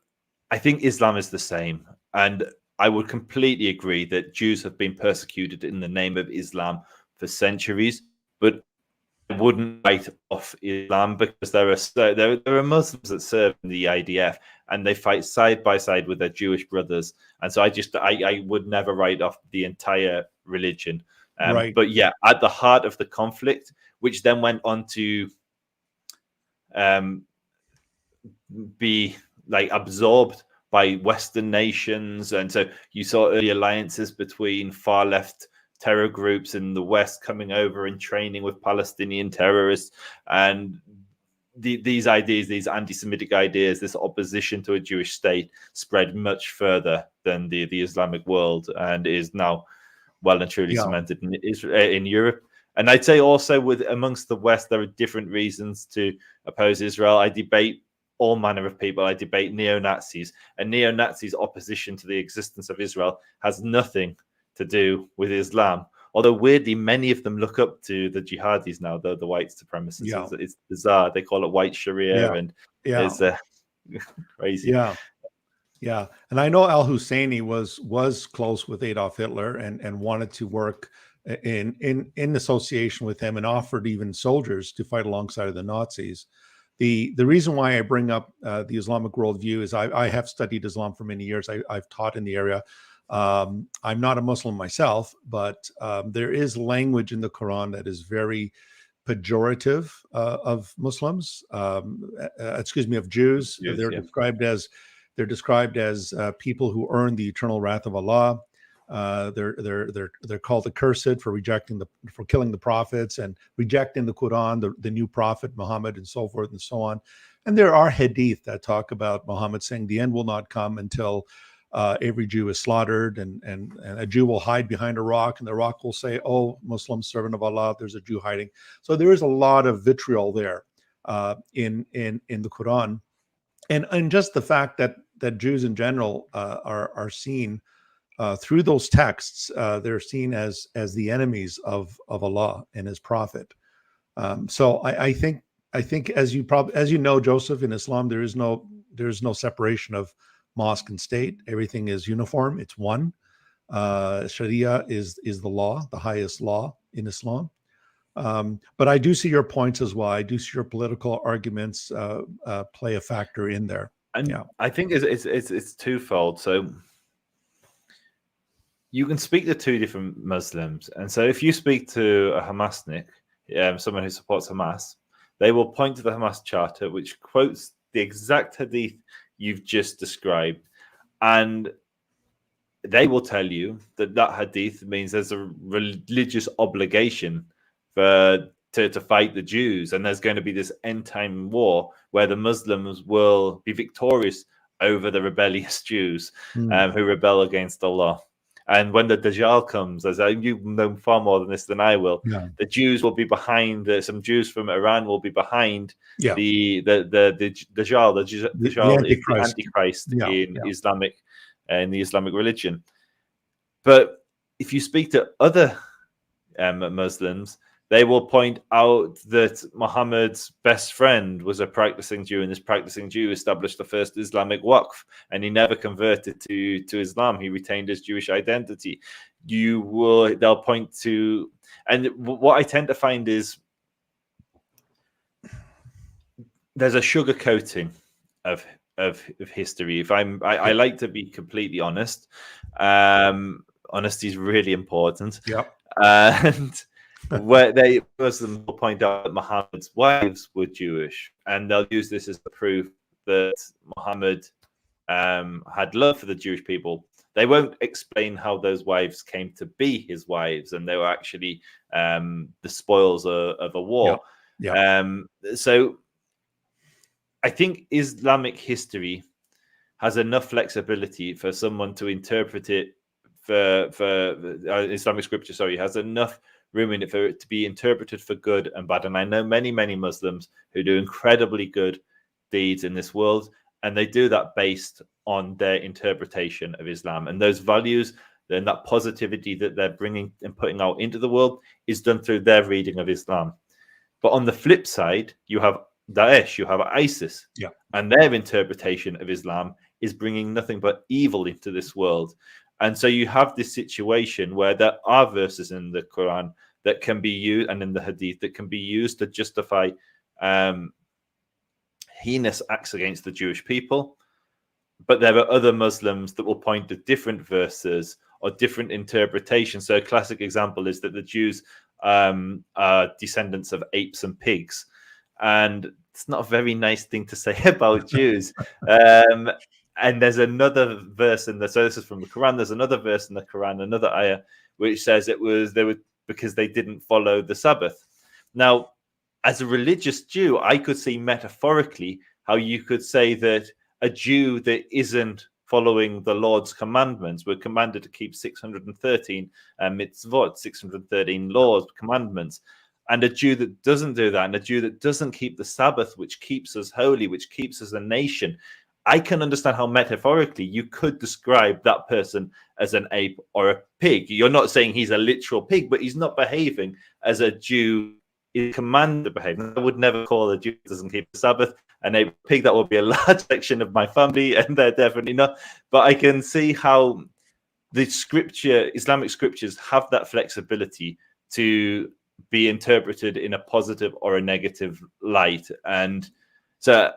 I think Islam is the same. And I would completely agree that Jews have been persecuted in the name of Islam for centuries, but I wouldn't write off Islam, because there are Muslims that serve in the IDF and they fight side by side with their Jewish brothers. And so I would never write off the entire religion. But yeah, at the heart of the conflict, which then went on to be absorbed by Western nations. And so you saw early alliances between far left terror groups in the West coming over and training with Palestinian terrorists. And these ideas, these anti-Semitic ideas, this opposition to a Jewish state spread much further than the Islamic world, and is now well and truly cemented in Europe. And I'd say also amongst the West, there are different reasons to oppose Israel. I debate all manner of people. I debate neo-Nazis, and neo-Nazis' opposition to the existence of Israel has nothing to do with Islam. Although weirdly, many of them look up to the jihadis now, the white supremacists. Yeah. It's bizarre. They call it white Sharia, and it's crazy. Yeah. And I know al-Husseini was close with Adolf Hitler and wanted to work in association with him, and offered even soldiers to fight alongside of the Nazis. The reason why I bring up the Islamic worldview is I have studied Islam for many years. I've taught in the area. I'm not a Muslim myself, but there is language in the Quran that is very pejorative of Muslims, of Jews. They're described as They're described as people who earn the eternal wrath of Allah. They're called accursed for killing the prophets and rejecting the Quran, the new prophet Muhammad, and so forth and so on. And there are hadith that talk about Muhammad saying the end will not come until every Jew is slaughtered, and a Jew will hide behind a rock, and the rock will say, "Oh, Muslim servant of Allah, there's a Jew hiding." So there is a lot of vitriol there in the Quran, and just the fact that Jews in general are seen through those texts, they're seen as the enemies of Allah and His Prophet. So I think as you know, Joseph, in Islam there is no separation of mosque and state. Everything is uniform. It's one. Sharia is the law, the highest law in Islam. But I do see your points as well. I do see your political arguments play a factor in there. And yeah. I think it's twofold. So you can speak to two different Muslims. And so if you speak to a Hamasnik, someone who supports Hamas, they will point to the Hamas charter, which quotes the exact hadith you've just described. And they will tell you that hadith means there's a religious obligation to fight the Jews. And there's going to be this end time war where the Muslims will be victorious over the rebellious Jews who rebel against Allah. And when the Dajjal comes, as you know far more than this than I will, the Jews will be behind. Some Jews from Iran will be behind the Dajjal. The Dajjal is the Antichrist in the Islamic religion. But if you speak to other Muslims, they will point out that Muhammad's best friend was a practicing Jew, and this practicing Jew established the first Islamic waqf, and he never converted to Islam. He retained his Jewish identity. They'll point to, and what I tend to find is there's a sugarcoating of history. I like to be completely honest. Honesty is really important. And where Muslims will point out that Muhammad's wives were Jewish, and they'll use this as the proof that Muhammad had love for the Jewish people. They won't explain how those wives came to be his wives, and they were actually the spoils of a war. So I think Islamic history has enough flexibility for someone to interpret it Islamic scripture, has enough room in it for it to be interpreted for good and bad. And I know many, many Muslims who do incredibly good deeds in this world, and they do that based on their interpretation of Islam. And those values and that positivity that they're bringing and putting out into the world is done through their reading of Islam. But on the flip side, you have Daesh, you have ISIS, and their interpretation of Islam is bringing nothing but evil into this world. And so you have this situation where there are verses in the Quran that can be used, and in the Hadith that can be used to justify heinous acts against the Jewish people. But there are other Muslims that will point to different verses or different interpretations. So a classic example is that the Jews are descendants of apes and pigs. And it's not a very nice thing to say about Jews. And there's another verse so this is from the Quran. There's another verse in the Quran, another ayah, which says they were because they didn't follow the Sabbath. Now, as a religious Jew, I could see metaphorically how you could say that a Jew that isn't following the Lord's commandments, we're commanded to keep 613 mitzvot, 613 laws, commandments. And a Jew that doesn't do that, and a Jew that doesn't keep the Sabbath, which keeps us holy, which keeps us a nation, I can understand how metaphorically you could describe that person as an ape or a pig. You're not saying he's a literal pig, but he's not behaving as a Jew is commanded to behave. I would never call a Jew who doesn't keep the Sabbath an ape or pig. That would be a large section of my family, and they're definitely not. But I can see how the Islamic scriptures have that flexibility to be interpreted in a positive or a negative light. And so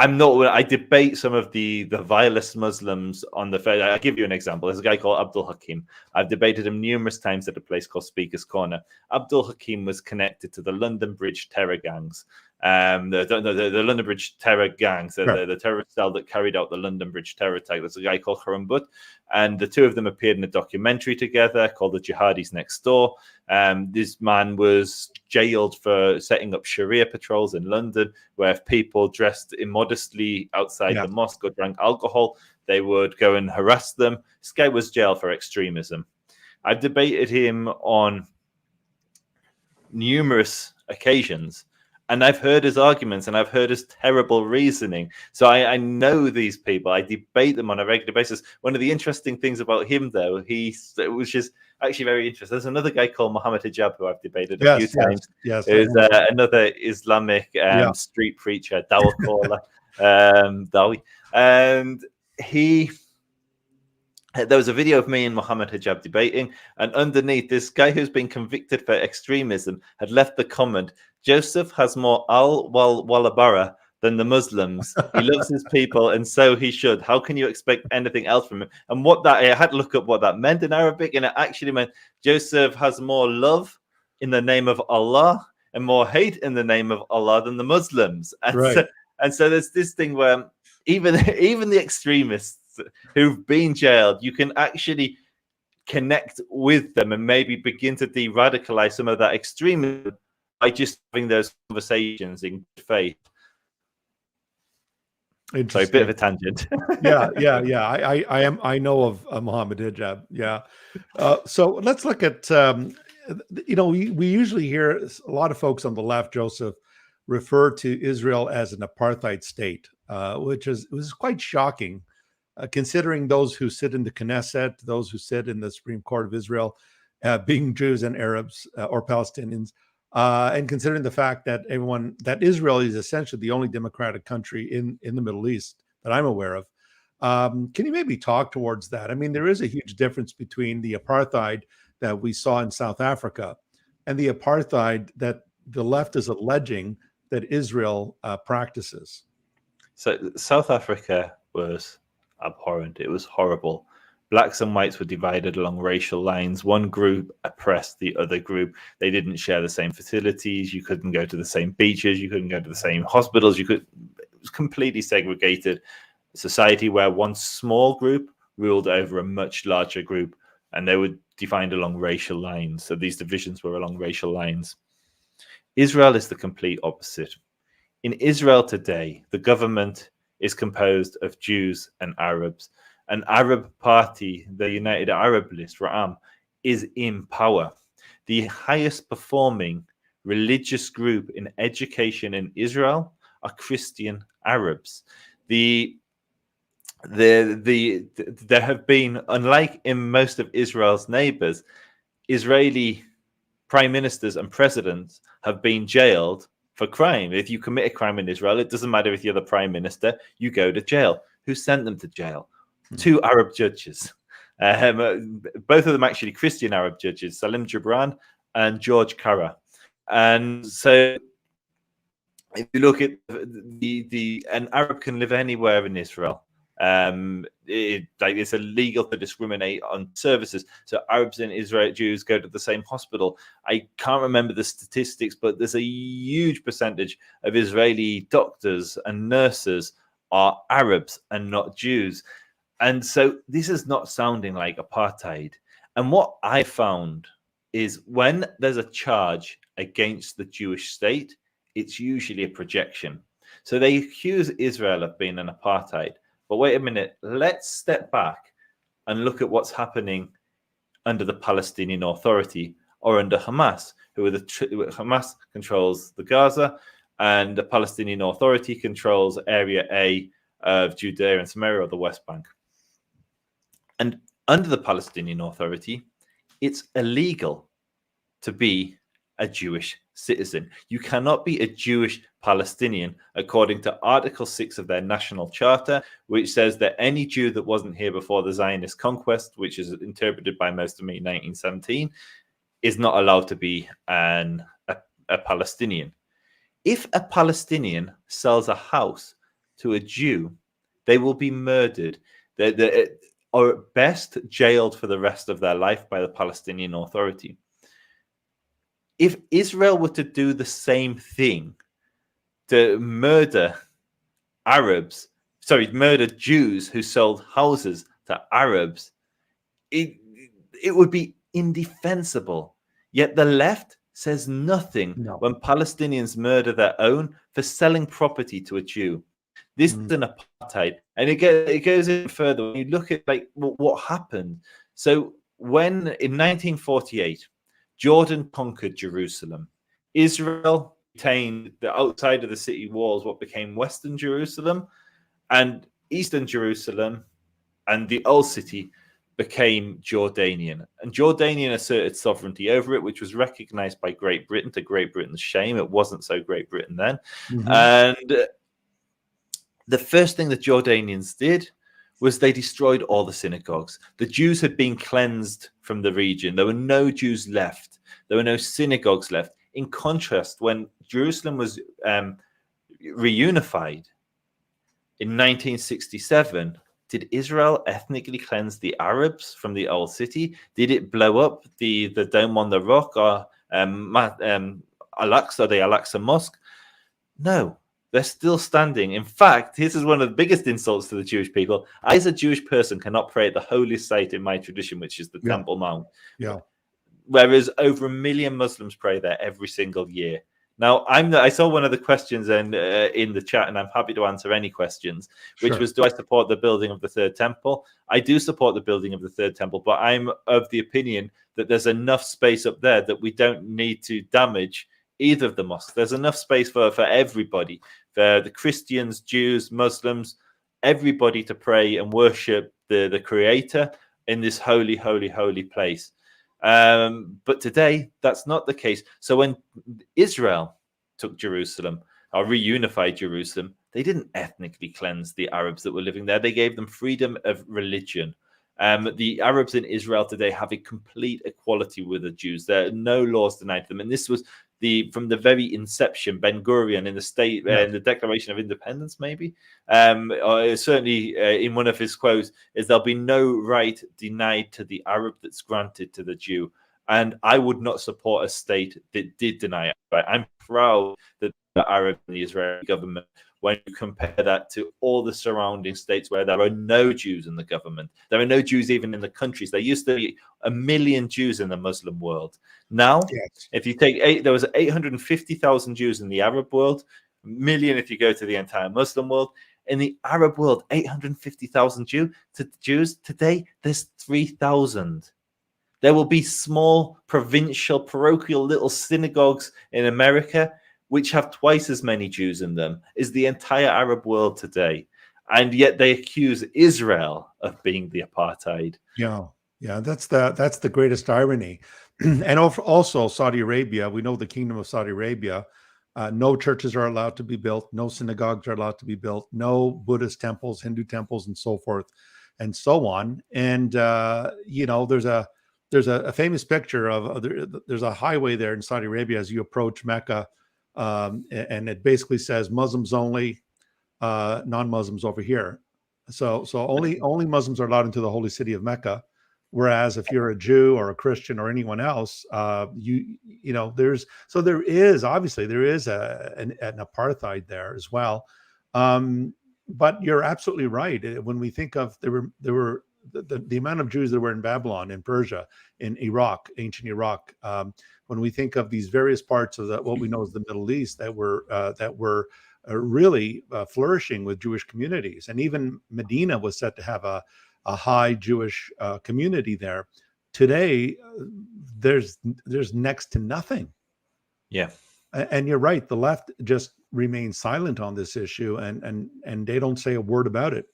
I debate some of the vilest Muslims on the fair. I'll give you an example. There's a guy called Abdul Hakim. I've debated him numerous times at a place called Speaker's Corner. Abdul Hakim was connected to the London Bridge terror gangs. The London Bridge terror gang, so Sure. the terrorist cell that carried out the London Bridge terror attack. There's a guy called Harambut, and the two of them appeared in a documentary together called The Jihadis Next Door. This man was jailed for setting up Sharia patrols in London, where if people dressed immodestly outside the mosque or drank alcohol, they would go and harass them. This guy was jailed for extremism. I've debated him on numerous occasions, and I've heard his arguments and I've heard his terrible reasoning. So I know these people. I debate them on a regular basis. One of the interesting things about him, though, it was just actually very interesting. There's another guy called Muhammad Hijab who I've debated a few times. Yes. There's another Islamic street preacher, Dawah caller, Dawi. And there was a video of me and Muhammad Hijab debating, and underneath, this guy who's been convicted for extremism had left the comment, "Joseph has more al-walabara than the Muslims. He loves his people, and so he should. How can you expect anything else from him?" And I had to look up what that meant in Arabic, and it actually meant Joseph has more love in the name of Allah and more hate in the name of Allah than the Muslims. And so there's this thing where even the extremists who've been jailed, you can actually connect with them and maybe begin to de-radicalize some of that extremism by just having those conversations in good faith. Sorry, a bit of a tangent. Yeah. I know of Muhammad Hijab. Yeah. So let's look at, we usually hear a lot of folks on the left, Joseph, refer to Israel as an apartheid state, which was quite shocking. Considering those who sit in the Knesset, those who sit in the Supreme Court of Israel, being Jews and Arabs or Palestinians, and considering the fact that Israel is essentially the only democratic country in the Middle East that I'm aware of. Can you maybe talk towards that? I mean, there is a huge difference between the apartheid that we saw in South Africa and the apartheid that the left is alleging that Israel practices. So South Africa was abhorrent. It was horrible. Blacks and whites were divided along racial lines. One group oppressed the other group. They didn't share the same facilities. You couldn't go to the same beaches. You couldn't go to the same hospitals. It was completely segregated society where one small group ruled over a much larger group, and they were defined along racial lines. So these divisions were along racial lines. Israel is the complete opposite. In Israel today, the government is composed of Jews and Arabs. An Arab party, the United Arab List, Ra'am, is in power. The highest performing religious group in education in Israel are Christian Arabs. There have been, unlike in most of Israel's neighbors, Israeli prime ministers and presidents have been jailed for crime. If you commit a crime in Israel, it doesn't matter if you're the prime minister, you go to jail. Who sent them to jail? Two Arab judges. Both of them actually Christian Arab judges, Salim Gibran and George Kara. And so if you look at an Arab can live anywhere in Israel. It's illegal to discriminate on services. So Arabs and Israeli Jews go to the same hospital. I can't remember the statistics, but there's a huge percentage of Israeli doctors and nurses are Arabs and not Jews. And so this is not sounding like apartheid. And what I found is when there's a charge against the Jewish state, it's usually a projection. So they accuse Israel of being an apartheid. But wait a minute, let's step back and look at what's happening under the Palestinian Authority or under Hamas, Hamas controls the Gaza and the Palestinian Authority controls Area A of Judea and Samaria or the West Bank. And under the Palestinian Authority, it's illegal to be a Jewish citizen. You cannot be a Jewish Palestinian according to Article 6 of their national charter, which says that any Jew that wasn't here before the Zionist conquest, which is interpreted by most of me in 1917, is not allowed to be a Palestinian. If a Palestinian sells a house to a Jew, they will be murdered. Or at best jailed for the rest of their life by the Palestinian Authority. If Israel were to do the same thing to murder Jews who sold houses to Arabs, it would be indefensible. Yet the left says nothing when Palestinians murder their own for selling property to a Jew. This is an apartheid, and it goes in further. When you look at what happened. So when in 1948, Jordan conquered Jerusalem, Israel retained the outside of the city walls, what became Western Jerusalem, and Eastern Jerusalem, and the old city became Jordanian. And Jordanian asserted sovereignty over it, which was recognized by Great Britain, to Great Britain's shame. It wasn't so Great Britain then. And the first thing the Jordanians did was they destroyed all the synagogues. The Jews had been cleansed from the region. There were no Jews left. There were no synagogues left. In contrast, when Jerusalem was reunified in 1967, did Israel ethnically cleanse the Arabs from the old city? Did it blow up the Dome on the Rock or Al-Aqsa, the Al-Aqsa Mosque? No. They're still standing. In fact, this is one of the biggest insults to the Jewish people. I, as a Jewish person, cannot pray at the holiest site in my tradition, which is the Temple Mount. Whereas over 1 million Muslims pray there every single year. Now, I saw one of the questions in the chat, and I'm happy to answer any questions, which was, do I support the building of the third temple? I do support the building of the third temple, but I'm of the opinion that there's enough space up there that we don't need to damage either of the mosques. There's enough space for everybody, for the Christians, Jews, Muslims, everybody to pray and worship the Creator in this holy, holy, holy place. But today, that's not the case. So when Israel took Jerusalem, or reunified Jerusalem, they didn't ethnically cleanse the Arabs that were living there. They gave them freedom of religion. The Arabs in Israel today have a complete equality with the Jews. There are no laws denied to them. And this was from the very inception, Ben Gurion in the Declaration of Independence, maybe, or certainly in one of his quotes, is there'll be no right denied to the Arab that's granted to the Jew. And I would not support a state that did deny it. Right? I'm proud that the Arab and the Israeli government, when you compare that to all the surrounding states where there are no Jews in the government, there are no Jews even in the countries. There used to be 1 million Jews in the Muslim world. Now, if you take there was 850,000 Jews in the Arab world, 1 million if you go to the entire Muslim world. In the Arab world, 850,000 Jews. Today, there's 3,000. There will be small, provincial, parochial little synagogues in America which have twice as many Jews in them as the entire Arab world today. And yet they accuse Israel of being the apartheid. Yeah, that's the greatest irony. And also Saudi Arabia, we know the Kingdom of Saudi Arabia, no churches are allowed to be built, no synagogues are allowed to be built, no Buddhist temples, Hindu temples, and so forth and so on. And, there's a famous picture of, there's a highway there in Saudi Arabia as you approach Mecca, and it basically says Muslims only, non-Muslims over here. So only Muslims are allowed into the holy city of Mecca. Whereas if you're a Jew or a Christian or anyone else, there is obviously an apartheid there as well. But you're absolutely right. When we think of there were the amount of Jews that were in Babylon, in Persia, in Iraq, ancient Iraq. When we think of these various parts of what we know as the Middle East that were really flourishing with Jewish communities, and even Medina was said to have a high Jewish community there. Today, there's next to nothing. Yeah, and you're right. The left just remains silent on this issue, and they don't say a word about it.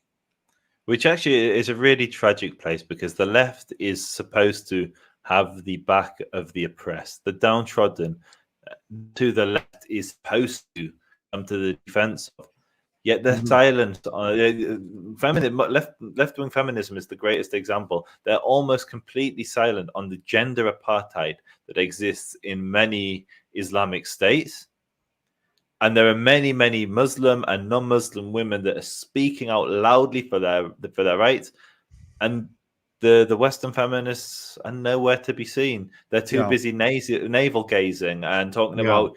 Which actually is a really tragic place, because the left is supposed to have the back of the oppressed, the downtrodden. To the left is supposed to come to the defense of. Yet they're silent. Left-wing feminism is the greatest example. They're almost completely silent on the gender apartheid that exists in many Islamic states. And there are many, many Muslim and non-Muslim women that are speaking out loudly for their rights. And the Western feminists are nowhere to be seen. They're too busy navel gazing and talking about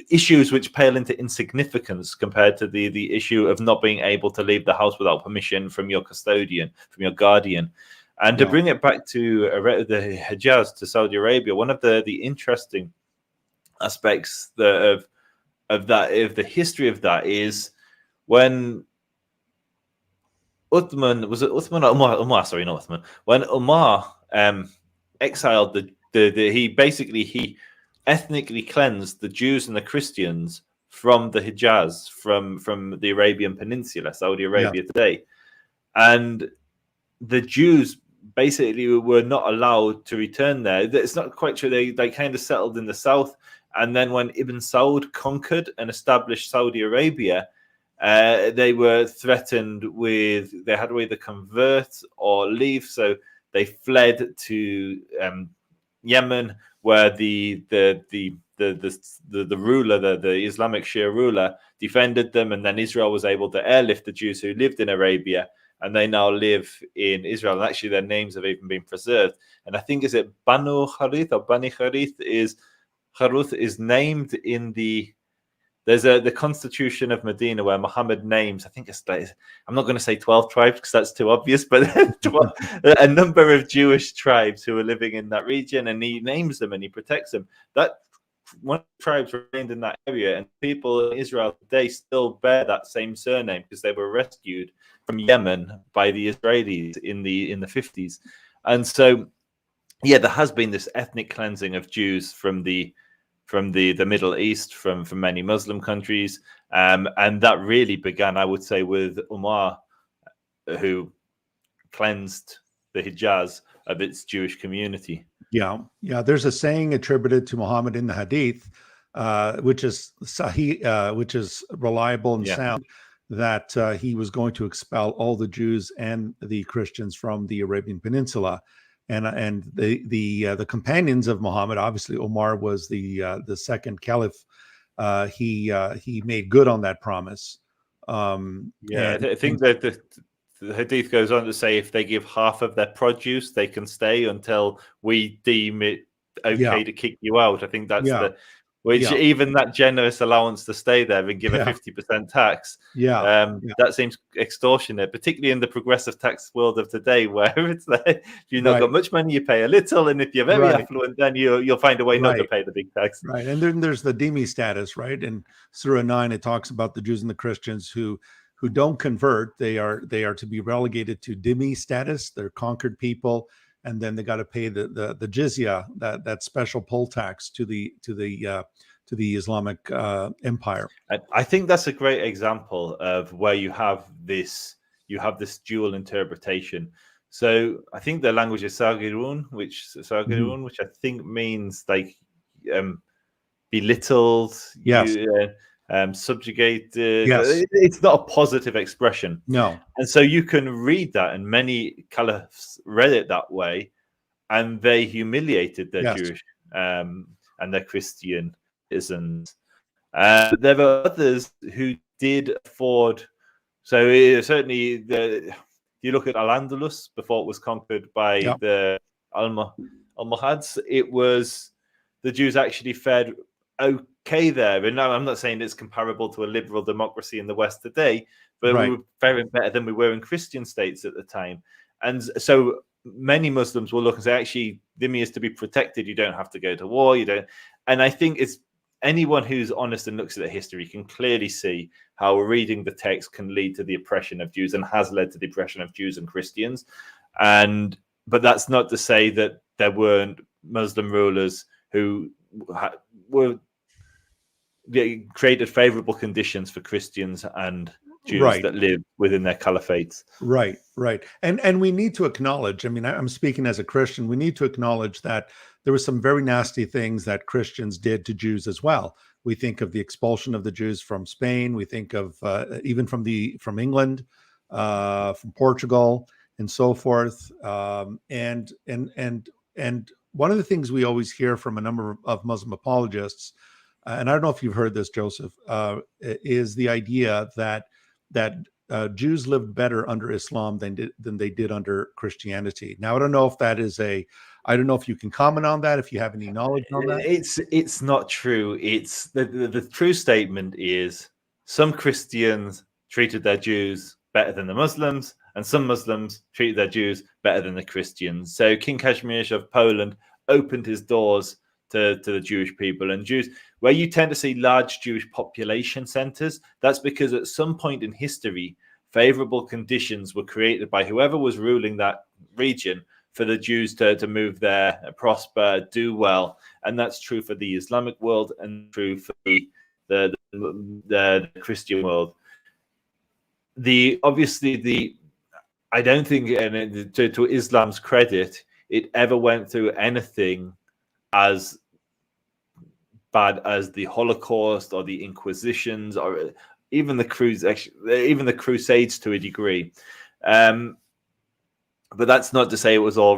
issues which pale into insignificance compared to the issue of not being able to leave the house without permission from your custodian, from your guardian. And to bring it back to the Hijaz, to Saudi Arabia, one of the interesting aspects of the history of that is when Uthman, was it Uthman or Umar? Sorry, not Uthman. When Umar exiled he ethnically cleansed the Jews and the Christians from the Hijaz, from the Arabian Peninsula, Saudi Arabia today. And the Jews basically were not allowed to return there. It's not quite true. They kind of settled in the south. And then when Ibn Saud conquered and established Saudi Arabia, they were threatened with, they had to either convert or leave. So they fled to Yemen, where the ruler, the Islamic Shia ruler, defended them, and then Israel was able to airlift the Jews who lived in Arabia, and they now live in Israel. And actually, their names have even been preserved. And I think, is it Banu Harith or Bani Harith is named in the Constitution of Medina, where Muhammad names, I think it's like, I'm not going to say 12 tribes because that's too obvious, but a number of Jewish tribes who are living in that region, and he names them and he protects them. That one of the tribes remained in that area, and people in Israel today still bear that same surname because they were rescued from Yemen by the Israelis in the 50s. And so, yeah, there has been this ethnic cleansing of Jews from the Middle East, from many Muslim countries, and that really began, I would say, with Umar, who cleansed the Hijaz of its Jewish community. Yeah. There's a saying attributed to Muhammad in the Hadith, which is sahih, which is reliable and sound, that he was going to expel all the Jews and the Christians from the Arabian Peninsula. And the companions of Muhammad, obviously Omar was the second caliph. He made good on that promise. I think that the Hadith goes on to say, if they give half of their produce, they can stay until we deem it okay to kick you out. I think that's even that generous allowance to stay there and give a 50% tax. That seems extortionate, particularly in the progressive tax world of today, where it's like, if you've not got much money, you pay a little, and if you're very affluent, then you'll find a way not to pay the big tax. Right, and then there's the dhimmi status, right? In Surah 9, it talks about the Jews and the Christians who don't convert. They are to be relegated to dhimmi status. They're conquered people, and then they got to pay the jizya, that special poll tax to the Islamic empire. I think that's a great example of where you have this dual interpretation. So I think the language is Sagirun, which I think means like belittled, subjugated. It's not a positive expression. No. And so you can read that, and many caliphs read it that way, and they humiliated their Jewish and their Christian citizens. There were others who did afford. So certainly, you look at Al-Andalus before it was conquered by the Almohads. It was the Jews actually fared okay there, and now I'm not saying it's comparable to a liberal democracy in the West today, but we were faring better than we were in Christian states at the time. And so many Muslims will look and say, actually, dhimmi is to be protected. You don't have to go to war. You don't. And I think it's anyone who's honest and looks at the history can clearly see how reading the text can lead to the oppression of Jews, and has led to the oppression of Jews and Christians. But that's not to say that there weren't Muslim rulers who created favorable conditions for Christians and Jews that live within their caliphates. Right. And we need to acknowledge, I mean, I'm speaking as a Christian, we need to acknowledge that there were some very nasty things that Christians did to Jews as well. We think of the expulsion of the Jews from Spain. We think of even from England, from Portugal, and so forth. And one of the things we always hear from a number of Muslim apologists, and I don't know if you've heard this, Joseph, is the idea that Jews lived better under Islam than they did under Christianity. Now, I don't know if that is a I don't know if you can comment on that, if you have any knowledge on that. It's not true. It's the true statement is some Christians treated their Jews better than the Muslims, and some Muslims treated their Jews better than the Christians. So King Kazimierz of Poland opened his doors to the Jewish people, and Jews, where you tend to see large Jewish population centers, that's because at some point in history, favorable conditions were created by whoever was ruling that region for the Jews to move there, prosper, do well. And that's true for the Islamic world and true for the Christian world. I don't think, and to Islam's credit, it ever went through anything as bad as the Holocaust or the Inquisitions or even the Crusades to a degree. But that's not to say it was a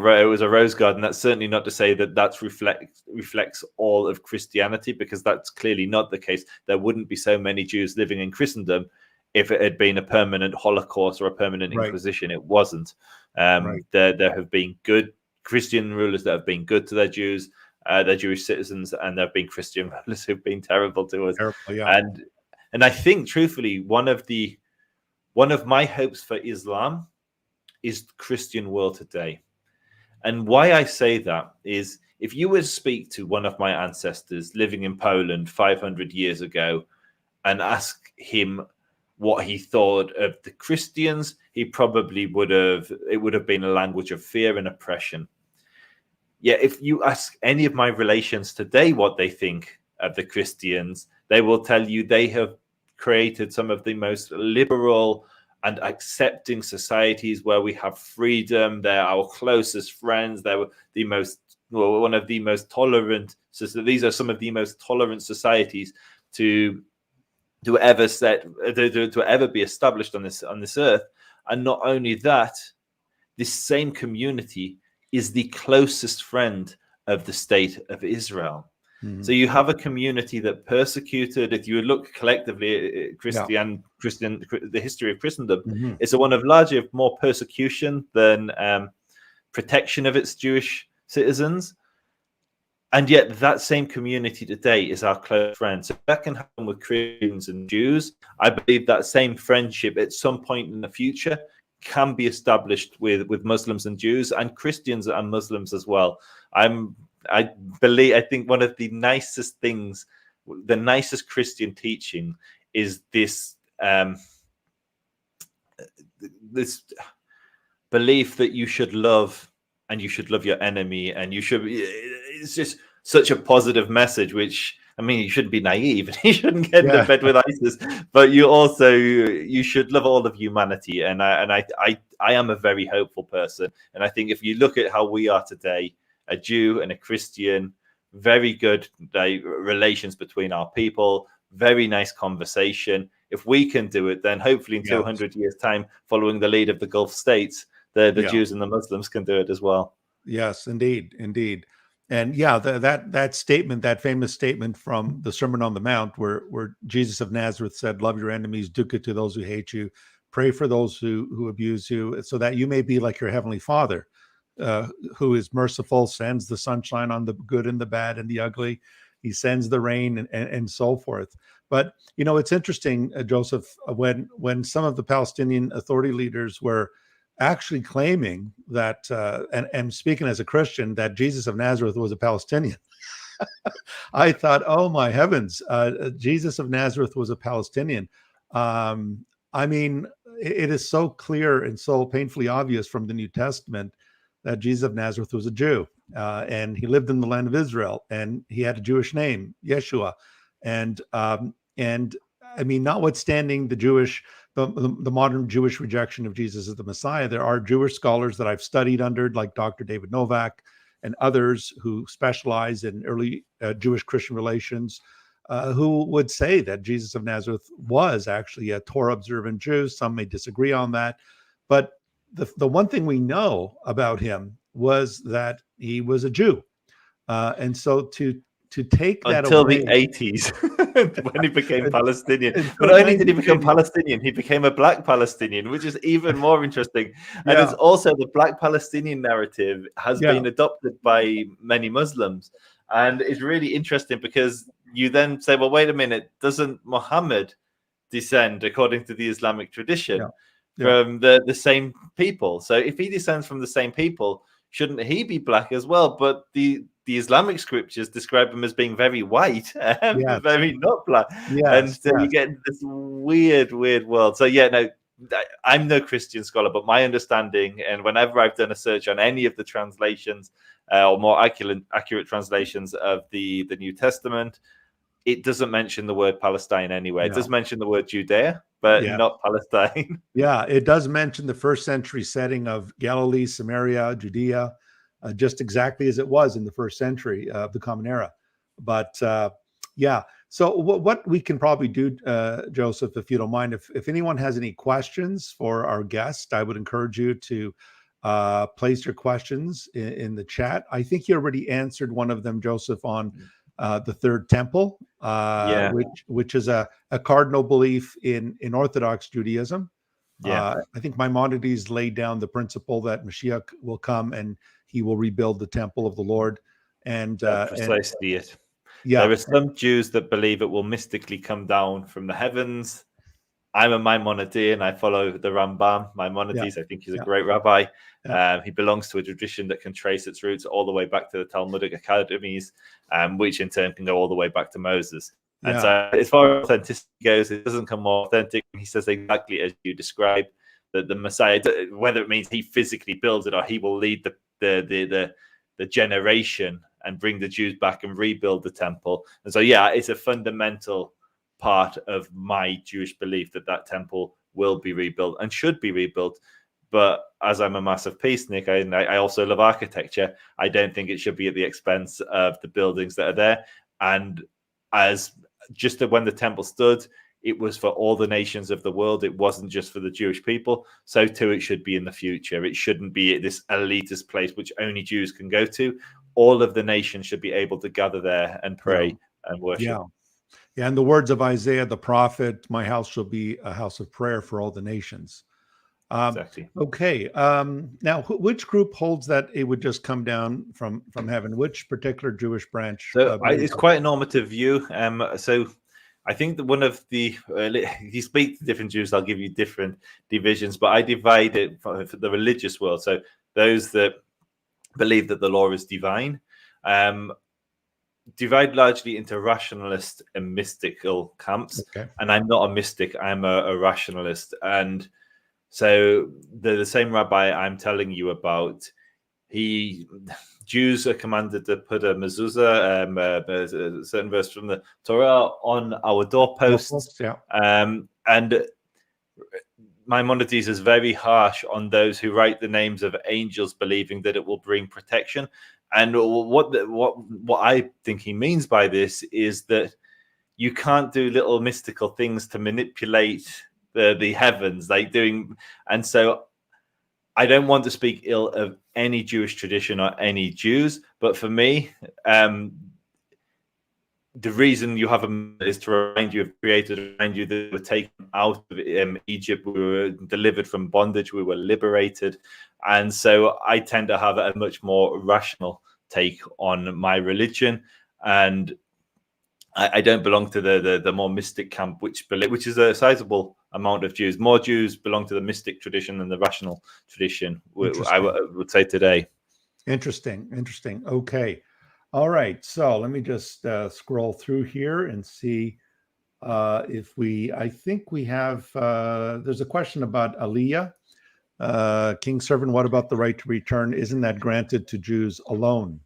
rose garden. That's certainly not to say that reflects all of Christianity, because that's clearly not the case. There wouldn't be so many Jews living in Christendom if it had been a permanent Holocaust or a permanent Inquisition. It wasn't. There have been good Christian rulers that have been good to their Jews, their Jewish citizens, and there have been Christian rulers who've been terrible to us. Terrible, yeah. And I think, truthfully, one of my hopes for Islam is the Christian world today. And why I say that is, if you were to speak to one of my ancestors living in Poland 500 years ago and ask him what he thought of the Christians, it would have been a language of fear and oppression. Yet if you ask any of my relations today what they think of the Christians, they will tell you they have created some of the most liberal and accepting societies where we have freedom. They're our closest friends. They're one of the most tolerant. So these are some of the most tolerant societies to ever be established on this earth. And not only that, this same community is the closest friend of the state of Israel. Mm-hmm. So you have a community that persecuted, if you look collectively at the history of Christendom, mm-hmm. it's one of largely more persecution than protection of its Jewish citizens. And yet that same community today is our close friend. So that can happen with Christians and Jews. I believe that same friendship at some point in the future can be established with Muslims and Jews, and Christians and Muslims as well. I think one of the nicest things, the nicest Christian teaching is this this belief that you should love and you should love your enemy, and it's just such a positive message, which, I mean, you shouldn't be naive and you shouldn't get into bed with ISIS, but you should love all of humanity. And I am a very hopeful person. And I think if you look at how we are today, a Jew and a Christian, very good relations between our people, very nice conversation. If we can do it, then hopefully in 200 years' time, following the lead of the Gulf states, the Jews and the Muslims can do it as well. Yes, indeed. And that statement, that famous statement from the Sermon on the Mount, where Jesus of Nazareth said, "Love your enemies, do good to those who hate you, pray for those who abuse you, so that you may be like your heavenly Father, who is merciful, sends the sunshine on the good and the bad and the ugly. He sends the rain and so forth." But it's interesting, Joseph, when some of the Palestinian Authority leaders were actually claiming that, and speaking as a Christian, that Jesus of Nazareth was a Palestinian. I thought, oh my heavens, Jesus of Nazareth was a Palestinian. I mean, it is so clear and so painfully obvious from the New Testament that Jesus of Nazareth was a Jew, and he lived in the land of Israel, and he had a Jewish name, Yeshua, and I mean, notwithstanding the modern Jewish rejection of Jesus as the Messiah, there are Jewish scholars that I've studied under, like Dr. David Novak and others who specialize in early Jewish Christian relations, who would say that Jesus of Nazareth was actually a Torah observant Jew. Some may disagree on that, but the one thing we know about him was that he was a Jew. And so to to take that until away, the 80s when he became Palestinian. until But not only did he become 1980. Palestinian, he became a black Palestinian, which is even more interesting. And Yeah, it's also the black Palestinian narrative has yeah, been adopted by many Muslims. And it's really interesting because you then say, well, wait a minute, doesn't Muhammad descend, according to the Islamic tradition, yeah, yeah, from the same people? So if he descends from the same people, shouldn't he be black as well? But the Islamic scriptures describe him as being very white and yes, very not black. And yes, so you yes, get this weird world. So yeah, no, I'm no Christian scholar, but my understanding, and whenever I've done a search on any of the translations or more accurate translations of the New Testament, it doesn't mention the word Palestine anywhere. It yeah, does mention the word Judea, but yeah. not Palestine. Yeah, it does mention the first century setting of Galilee, Samaria, Judea, just exactly as it was in the first century of the Common Era. But yeah, so what we can probably do, Joseph, if you don't mind, if anyone has any questions for our guest, I would encourage you to place your questions in the chat. I think you already answered one of them, Joseph, on the third temple, Yeah. which is a cardinal belief in Orthodox Judaism. Yeah. I think Maimonides laid down the principle that Mashiach will come and he will rebuild the temple of the Lord. And That's precisely it. yeah, There are some Jews that believe it will mystically come down from the heavens. I'm a Maimonidean. I follow the Rambam. Maimonides, I think he's a great rabbi. He belongs to a tradition that can trace its roots all the way back to the Talmudic academies, which in turn can go all the way back to Moses. And so as far as authenticity goes, it doesn't come more authentic. He says exactly as you describe, that the Messiah, whether it means he physically builds it or he will lead the generation and bring the Jews back and rebuild the temple. And so, yeah, it's a fundamental part of my Jewish belief that temple will be rebuilt and should be rebuilt. But as I'm a massive peacenik, I also love architecture. I don't think it should be at the expense of the buildings that are there. And as just when the temple stood, it was for all the nations of the world. It wasn't just for the Jewish people. So too, it should be in the future. It shouldn't be this elitist place which only Jews can go to. All of the nations should be able to gather there and pray and worship. Yeah. Yeah. In the words of Isaiah the prophet, my house shall be a house of prayer for all the nations. Exactly. Okay. Now, which group holds that it would just come down from heaven? Which particular Jewish branch? So it's quite a normative view. So I think that one of the you speak to different Jews, I'll give you different divisions, but I divide it for the religious world. So those that believe that the law is divine, divide largely into rationalist and mystical camps. Okay. And I'm not a mystic; I'm a rationalist. And so the same rabbi I'm telling you about, Jews are commanded to put a mezuzah, a certain verse from the Torah, on our doorposts. Yeah. And Maimonides is very harsh on those who write the names of angels, believing that it will bring protection. And what I think he means by this is that you can't do little mystical things to manipulate the heavens, like doing. And so I don't want to speak ill of any Jewish tradition or any Jews, but for me, the reason you have them is to remind you of Creator, remind you that we were taken out of Egypt, we were delivered from bondage, we were liberated. And so I tend to have a much more rational take on my religion. And I don't belong to the more mystic camp, which is a sizable amount of Jews. More Jews belong to the mystic tradition than the rational tradition, I would say today. Interesting. Okay. All right. So let me just scroll through here and see if I think we have, there's a question about Aliyah. King Servant, what about the right to return? Isn't that granted to Jews alone?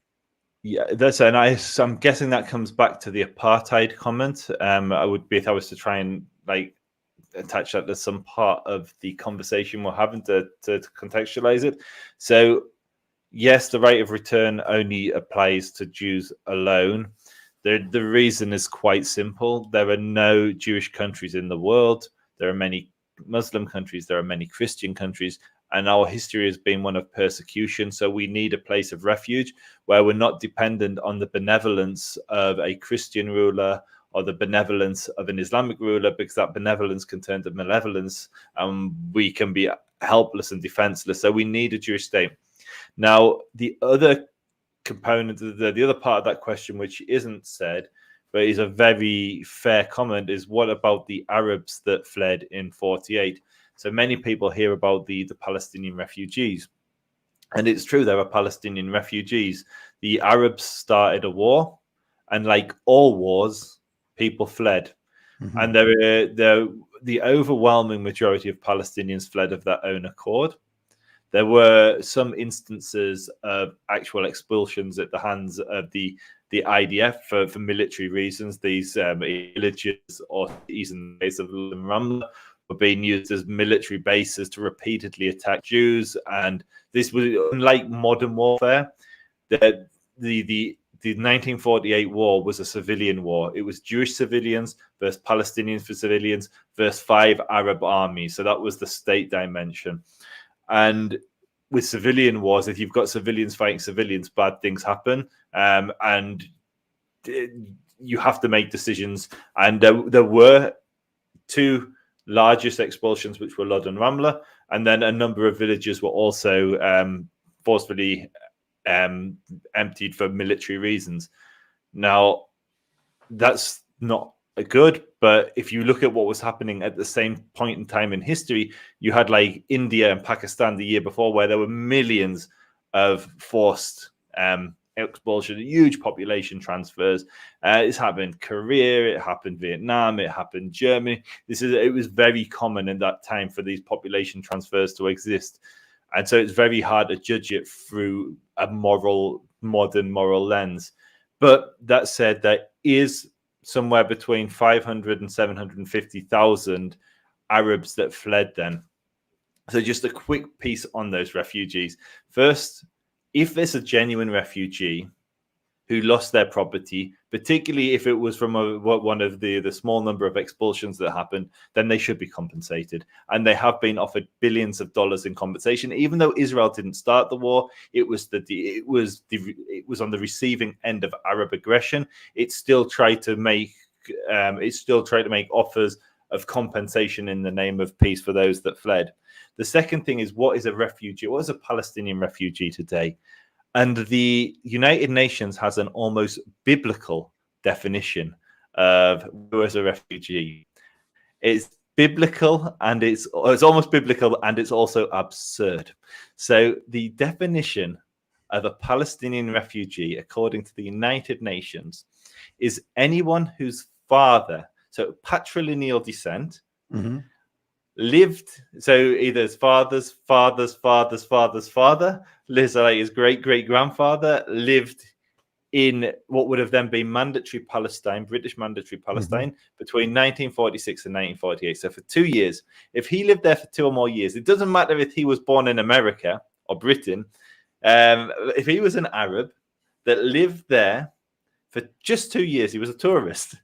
Yeah, I'm guessing that comes back to the apartheid comment. I would be, if I was to try and attach that to some part of the conversation we're having to contextualize it. So yes, the right of return only applies to Jews alone. The reason is quite simple. There are no Jewish countries in the world. There are many Muslim countries. There are many Christian countries. and our history has been one of persecution. So we need a place of refuge where we're not dependent on the benevolence of a Christian ruler or the benevolence of an Islamic ruler, because that benevolence can turn to malevolence, and we can be helpless and defenseless. So we need a Jewish state. Now, the other component, the other part of that question, which isn't said, but is a very fair comment, is what about the Arabs that fled in 48? So many people hear about the Palestinian refugees. And it's true, there are Palestinian refugees. The Arabs started a war, and like all wars, people fled. Mm-hmm. And the overwhelming majority of Palestinians fled of their own accord. There were some instances of actual expulsions at the hands of the IDF for military reasons. These villages or cities in the case of Ramla were being used as military bases to repeatedly attack Jews. And this was, unlike modern warfare, the 1948 war was a civilian war. It was Jewish civilians versus Palestinians for civilians versus 5 Arab armies. So that was the state dimension. And with civilian wars, if you've got civilians fighting civilians, bad things happen. And you have to make decisions. And there were 2 largest expulsions, which were Lod and Ramla. And then a number of villages were also forcefully emptied for military reasons. Now, that's not good, but if you look at what was happening at the same point in time in history, you had like India and Pakistan the year before, where there were millions of forced expulsion, huge population transfers. It's happened in Korea, it happened Vietnam, it happened Germany. It was very common in that time for these population transfers to exist. And so it's very hard to judge it through a modern moral lens. But that said, there is somewhere between 500 and 750,000 Arabs that fled then. So just a quick piece on those refugees. First, if there's a genuine refugee who lost their property, particularly if it was from one of the small number of expulsions that happened, then they should be compensated. And they have been offered billions of dollars in compensation. Even though Israel didn't start the war, it was on the receiving end of Arab aggression. It still tried to make offers of compensation in the name of peace for those that fled. The second thing is, what is a refugee? What is a Palestinian refugee today? And the United Nations has an almost biblical definition of who is a refugee. It's biblical, and it's almost biblical, and it's also absurd. So the definition of a Palestinian refugee, according to the United Nations, is anyone whose father, so patrilineal descent, lived, so either his father's father, lives like his great-great-grandfather, lived in what would have then been mandatory Palestine, British mandatory Palestine, between 1946 and 1948. So for 2 years, if he lived there for 2 or more years, it doesn't matter if he was born in America or Britain, if he was an Arab that lived there for just 2 years, he was a tourist.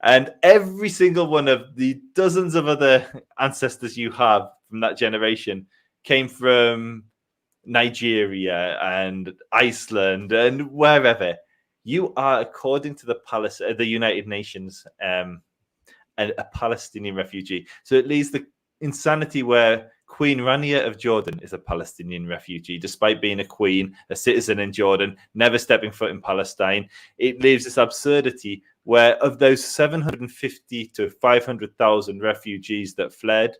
And every single one of the dozens of other ancestors you have from that generation came from Nigeria and Iceland and wherever. You are, according to the United Nations, a Palestinian refugee. So it leaves the insanity where Queen Rania of Jordan is a Palestinian refugee, despite being a queen, a citizen in Jordan, never stepping foot in Palestine. It leaves this absurdity where of those 750 to 500,000 refugees that fled,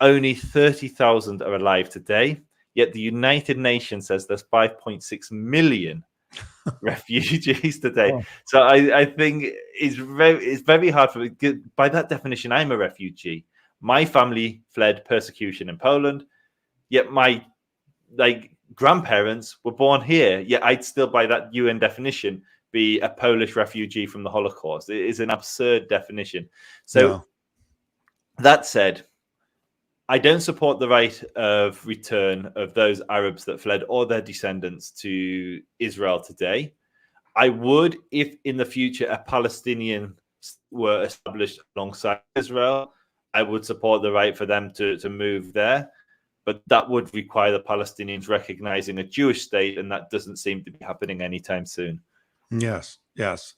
only 30,000 are alive today. Yet the United Nations says there's 5.6 million refugees today. Oh. So I think it's very hard for me. By that definition, I'm a refugee. My family fled persecution in Poland, yet my grandparents were born here. Yet I'd still, by that UN definition, be a Polish refugee from the Holocaust. It is an absurd definition. So that said, I don't support the right of return of those Arabs that fled or their descendants to Israel today. I would, if in the future a Palestinian were established alongside Israel, I would support the right for them to move there. but that would require the Palestinians recognizing a Jewish state, and that doesn't seem to be happening anytime soon. Yes, yes.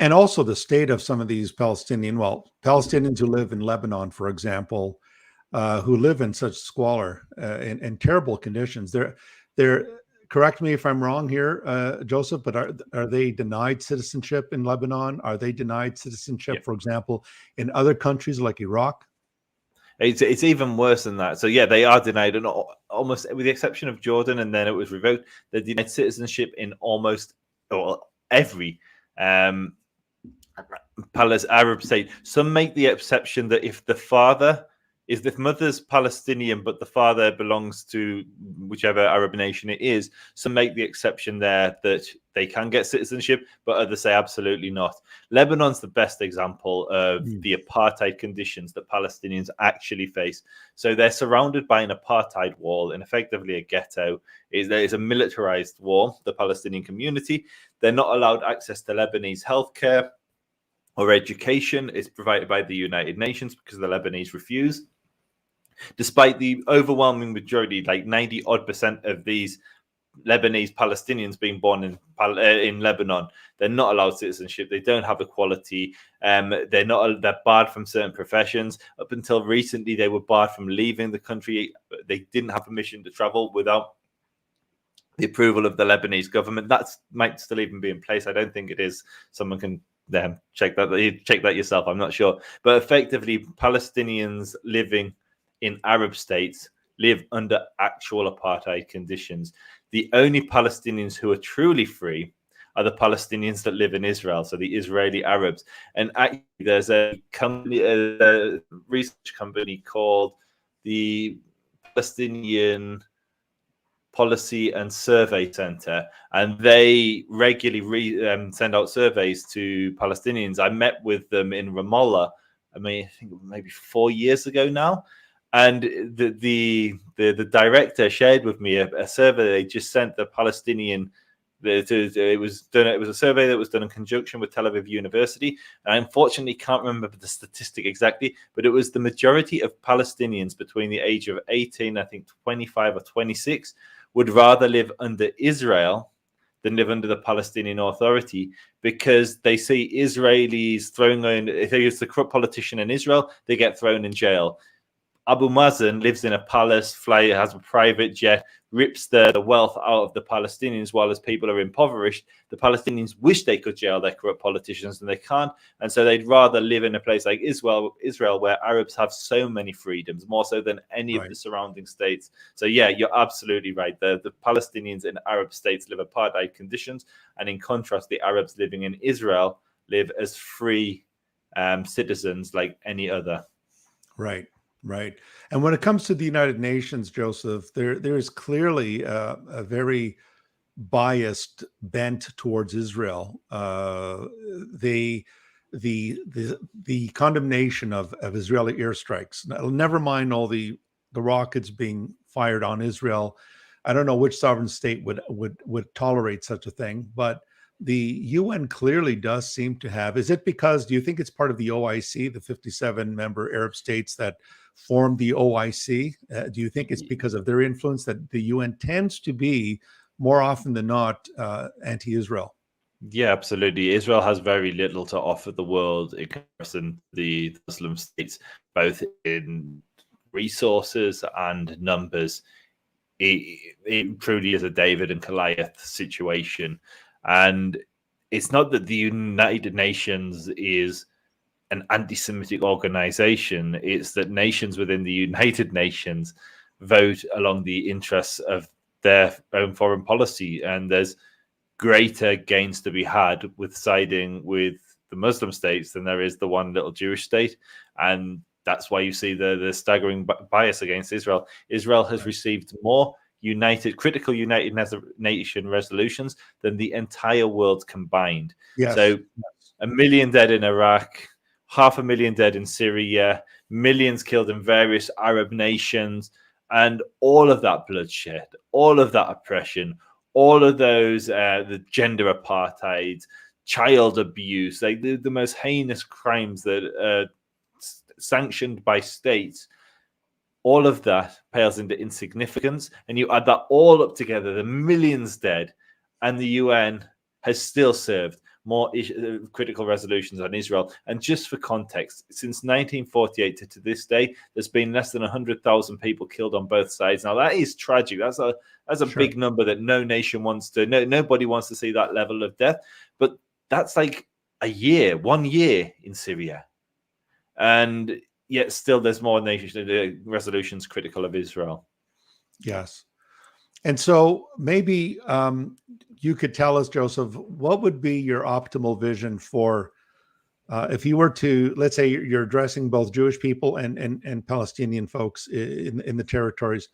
And also the state of some of these Palestinians who live in Lebanon, for example, who live in such squalor and terrible conditions. They're, correct me if I'm wrong here, Joseph, but are they denied citizenship in Lebanon? Are they denied citizenship, for example, in other countries like Iraq? It's even worse than that. So yeah, they are denied, and almost with the exception of Jordan, and then it was revoked. They're denied citizenship in almost every Arab state. Some make the exception that if the mother's Palestinian, but the father belongs to whichever Arab nation it is, some make the exception there that they can get citizenship, but others say absolutely not. Lebanon's the best example of the apartheid conditions that Palestinians actually face. So they're surrounded by an apartheid wall and effectively a ghetto. There is a militarized wall, the Palestinian community. They're not allowed access to Lebanese healthcare or education. Is provided by the United Nations because the Lebanese refuse. Despite the overwhelming majority, like 90% of these Lebanese Palestinians being born in Lebanon, they're not allowed citizenship. They don't have equality. They're barred from certain professions. Up until recently, they were barred from leaving the country. They didn't have permission to travel without the approval of the Lebanese government. That might still even be in place. I don't think it is. Someone can check that yourself. I'm not sure. But effectively, Palestinians living in Arab states live under actual apartheid conditions. The only Palestinians who are truly free are the Palestinians that live in Israel, so the Israeli Arabs. And actually, there's a research company called the Palestinian Policy and Survey Center, and they regularly send out surveys to Palestinians. I met with them in Ramallah, I think maybe 4 years ago now. And the director shared with me a survey they just sent the Palestinian. It was a survey that was done in conjunction with Tel Aviv University. And I unfortunately can't remember the statistic exactly, but it was the majority of Palestinians between the age of 18, I think 25 or 26, would rather live under Israel than live under the Palestinian Authority, because they see Israelis if they use the corrupt politician in Israel, they get thrown in jail. Abu Mazen lives in a palace, has a private jet, rips the wealth out of the Palestinians while as people are impoverished. The Palestinians wish they could jail their corrupt politicians and they can't. And so they'd rather live in a place like Israel where Arabs have so many freedoms, more so than any of the surrounding states. So yeah, you're absolutely right. The Palestinians in Arab states live apartheid conditions. And in contrast, the Arabs living in Israel live as free citizens like any other. Right. Right. And when it comes to the United Nations, Joseph, there is clearly a very biased bent towards Israel. The condemnation of Israeli airstrikes, never mind all the rockets being fired on Israel. I don't know which sovereign state would tolerate such a thing, but the UN clearly does seem to have. Do you think it's part of the OIC, the 57 member Arab states that formed the OIC? Do you think it's because of their influence that the UN tends to be more often than not anti-Israel? Yeah, absolutely. Israel has very little to offer the world in comparison to the Muslim states, both in resources and numbers. It truly is a David and Goliath situation. And it's not that the United Nations is an anti-Semitic organization. It's that nations within the United Nations vote along the interests of their own foreign policy. And there's greater gains to be had with siding with the Muslim states than there is the one little Jewish state. And that's why you see the staggering bias against Israel. Israel has received more critical United Nation resolutions than the entire world combined. Yes. So 1 million dead in Iraq, 500,000 dead in Syria, millions killed in various Arab nations, and all of that bloodshed, all of that oppression, all of those the gender apartheid, child abuse, like the most heinous crimes that are sanctioned by states, all of that pales into insignificance. And you add that all up together, the millions dead, and the UN has still served more critical resolutions on Israel. And just for context, since 1948 to this day, there's been less than 100,000 people killed on both sides. Now, that is tragic. That's a sure. Big number that no nation wants to, nobody wants to see that level of death. But that's like 1 year in Syria. And yet still there's more resolutions critical of Israel. Yes. And so maybe you could tell us, Joseph, what would be your optimal vision for if you were to, let's say you're addressing both Jewish people and Palestinian folks in the territories.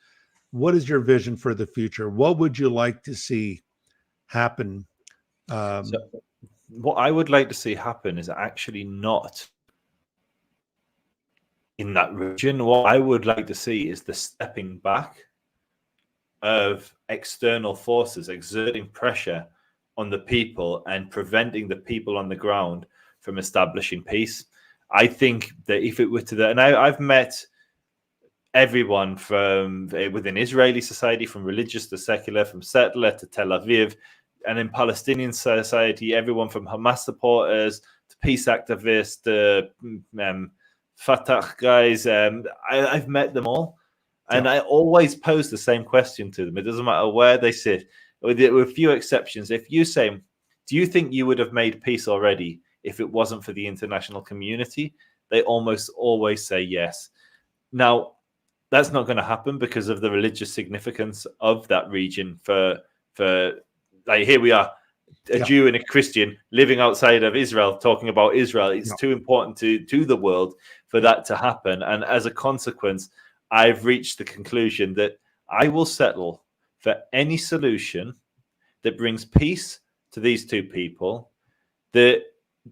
What is your vision for the future? What would you like to see happen? So what I would like to see happen is actually not in that region. What I would like to see is the stepping back of external forces exerting pressure on the people and preventing the people on the ground from establishing peace. I think that if it were to that, and I've met everyone from within Israeli society, from religious to secular, from settler to Tel Aviv, and in Palestinian society, everyone from Hamas supporters to peace activists to Fatah guys. I've met them all. And I always pose the same question to them. It doesn't matter where they sit, with a few exceptions. If you say, do you think you would have made peace already if it wasn't for the international community? They almost always say yes. Now, that's not going to happen because of the religious significance of that region. For like, here we are, a Jew and a Christian living outside of Israel, talking about Israel. It's too important to the world for that to happen. And as a consequence, I've reached the conclusion that I will settle for any solution that brings peace to these two people, that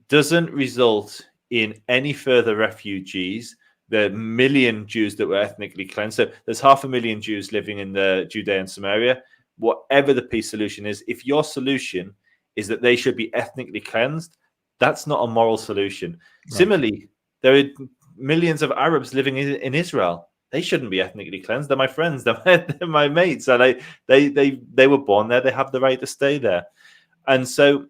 doesn't result in any further refugees. The million Jews that were ethnically cleansed. So there's 500,000 Jews living in the Judea and Samaria. Whatever the peace solution is, if your solution is that they should be ethnically cleansed, that's not a moral solution. Right. Similarly, there are millions of Arabs living in Israel. They shouldn't be ethnically cleansed. They're my friends. They're my mates. And they were born there. They have the right to stay there. And so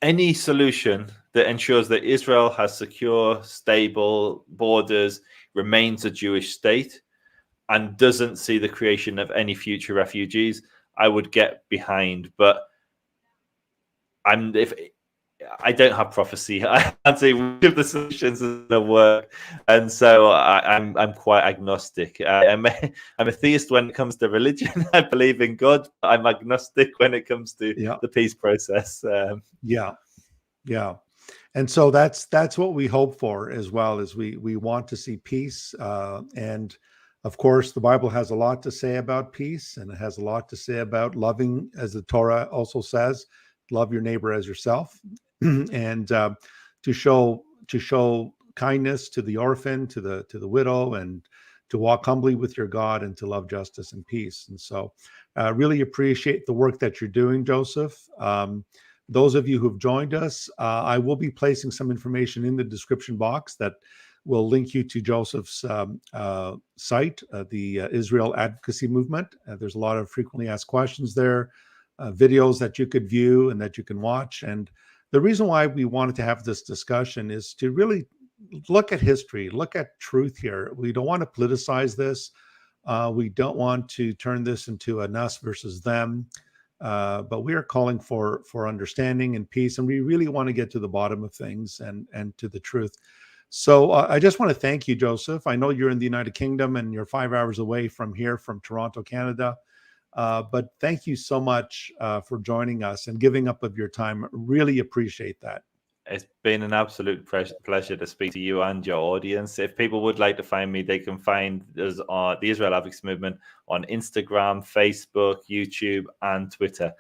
any solution that ensures that Israel has secure, stable borders, remains a Jewish state, and doesn't see the creation of any future refugees, I would get behind. But I don't have prophecy. I can't say which of the solutions is going to work, and so I'm quite agnostic. I'm a theist when it comes to religion. I believe in God. I'm agnostic when it comes to the peace process. And so that's what we hope for as well. As we want to see peace, and of course, the Bible has a lot to say about peace, and it has a lot to say about loving, as the Torah also says, love your neighbor as yourself. And to show kindness to the orphan, to the widow, and to walk humbly with your God, and to love justice and peace. And so really appreciate the work that you're doing, Joseph. Those of you who've joined us, I will be placing some information in the description box that will link you to Joseph's site, the Israel Advocacy Movement. There's a lot of frequently asked questions there, videos that you could view and that you can watch. And the reason why we wanted to have this discussion is to really look at history, look at truth here. We don't want to politicize this. We don't want to turn this into an us versus them. But we are calling for understanding and peace. And we really want to get to the bottom of things and to the truth. So I just want to thank you, Joseph. I know you're in the United Kingdom and you're 5 hours away from here, from Toronto, Canada. But thank you so much for joining us and giving up of your time. Really appreciate that. It's been an absolute pleasure to speak to you and your audience. If people would like to find me, they can find us on the Israel Advocacy Movement on Instagram, Facebook, YouTube, and Twitter.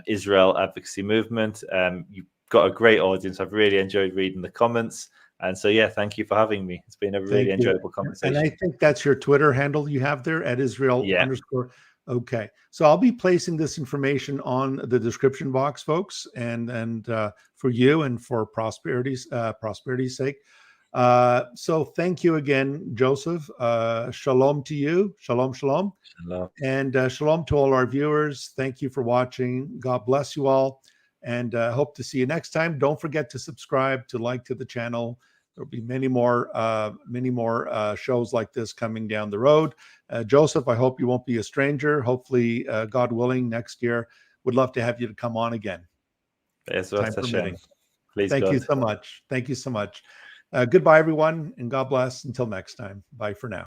Israel Advocacy Movement. You've got a great audience. I've really enjoyed reading the comments. And so, yeah, thank you for having me. It's been a really enjoyable conversation. And I think that's your Twitter handle you have there, at Israel _ Okay, so I'll be placing this information on the description box, folks, and for you and for prosperity's sake. So thank you again, Joseph. Shalom to you. Shalom, shalom. Shalom. And shalom to all our viewers. Thank you for watching. God bless you all. And hope to see you next time. Don't forget to subscribe, to like to the channel. There'll be many more shows like this coming down the road. Joseph, I hope you won't be a stranger. Hopefully, God willing, next year, would love to have you to come on again. Time permitting. Please, Thank God. you so much. Thank you so much. Goodbye, everyone, and God bless. Until next time. Bye for now.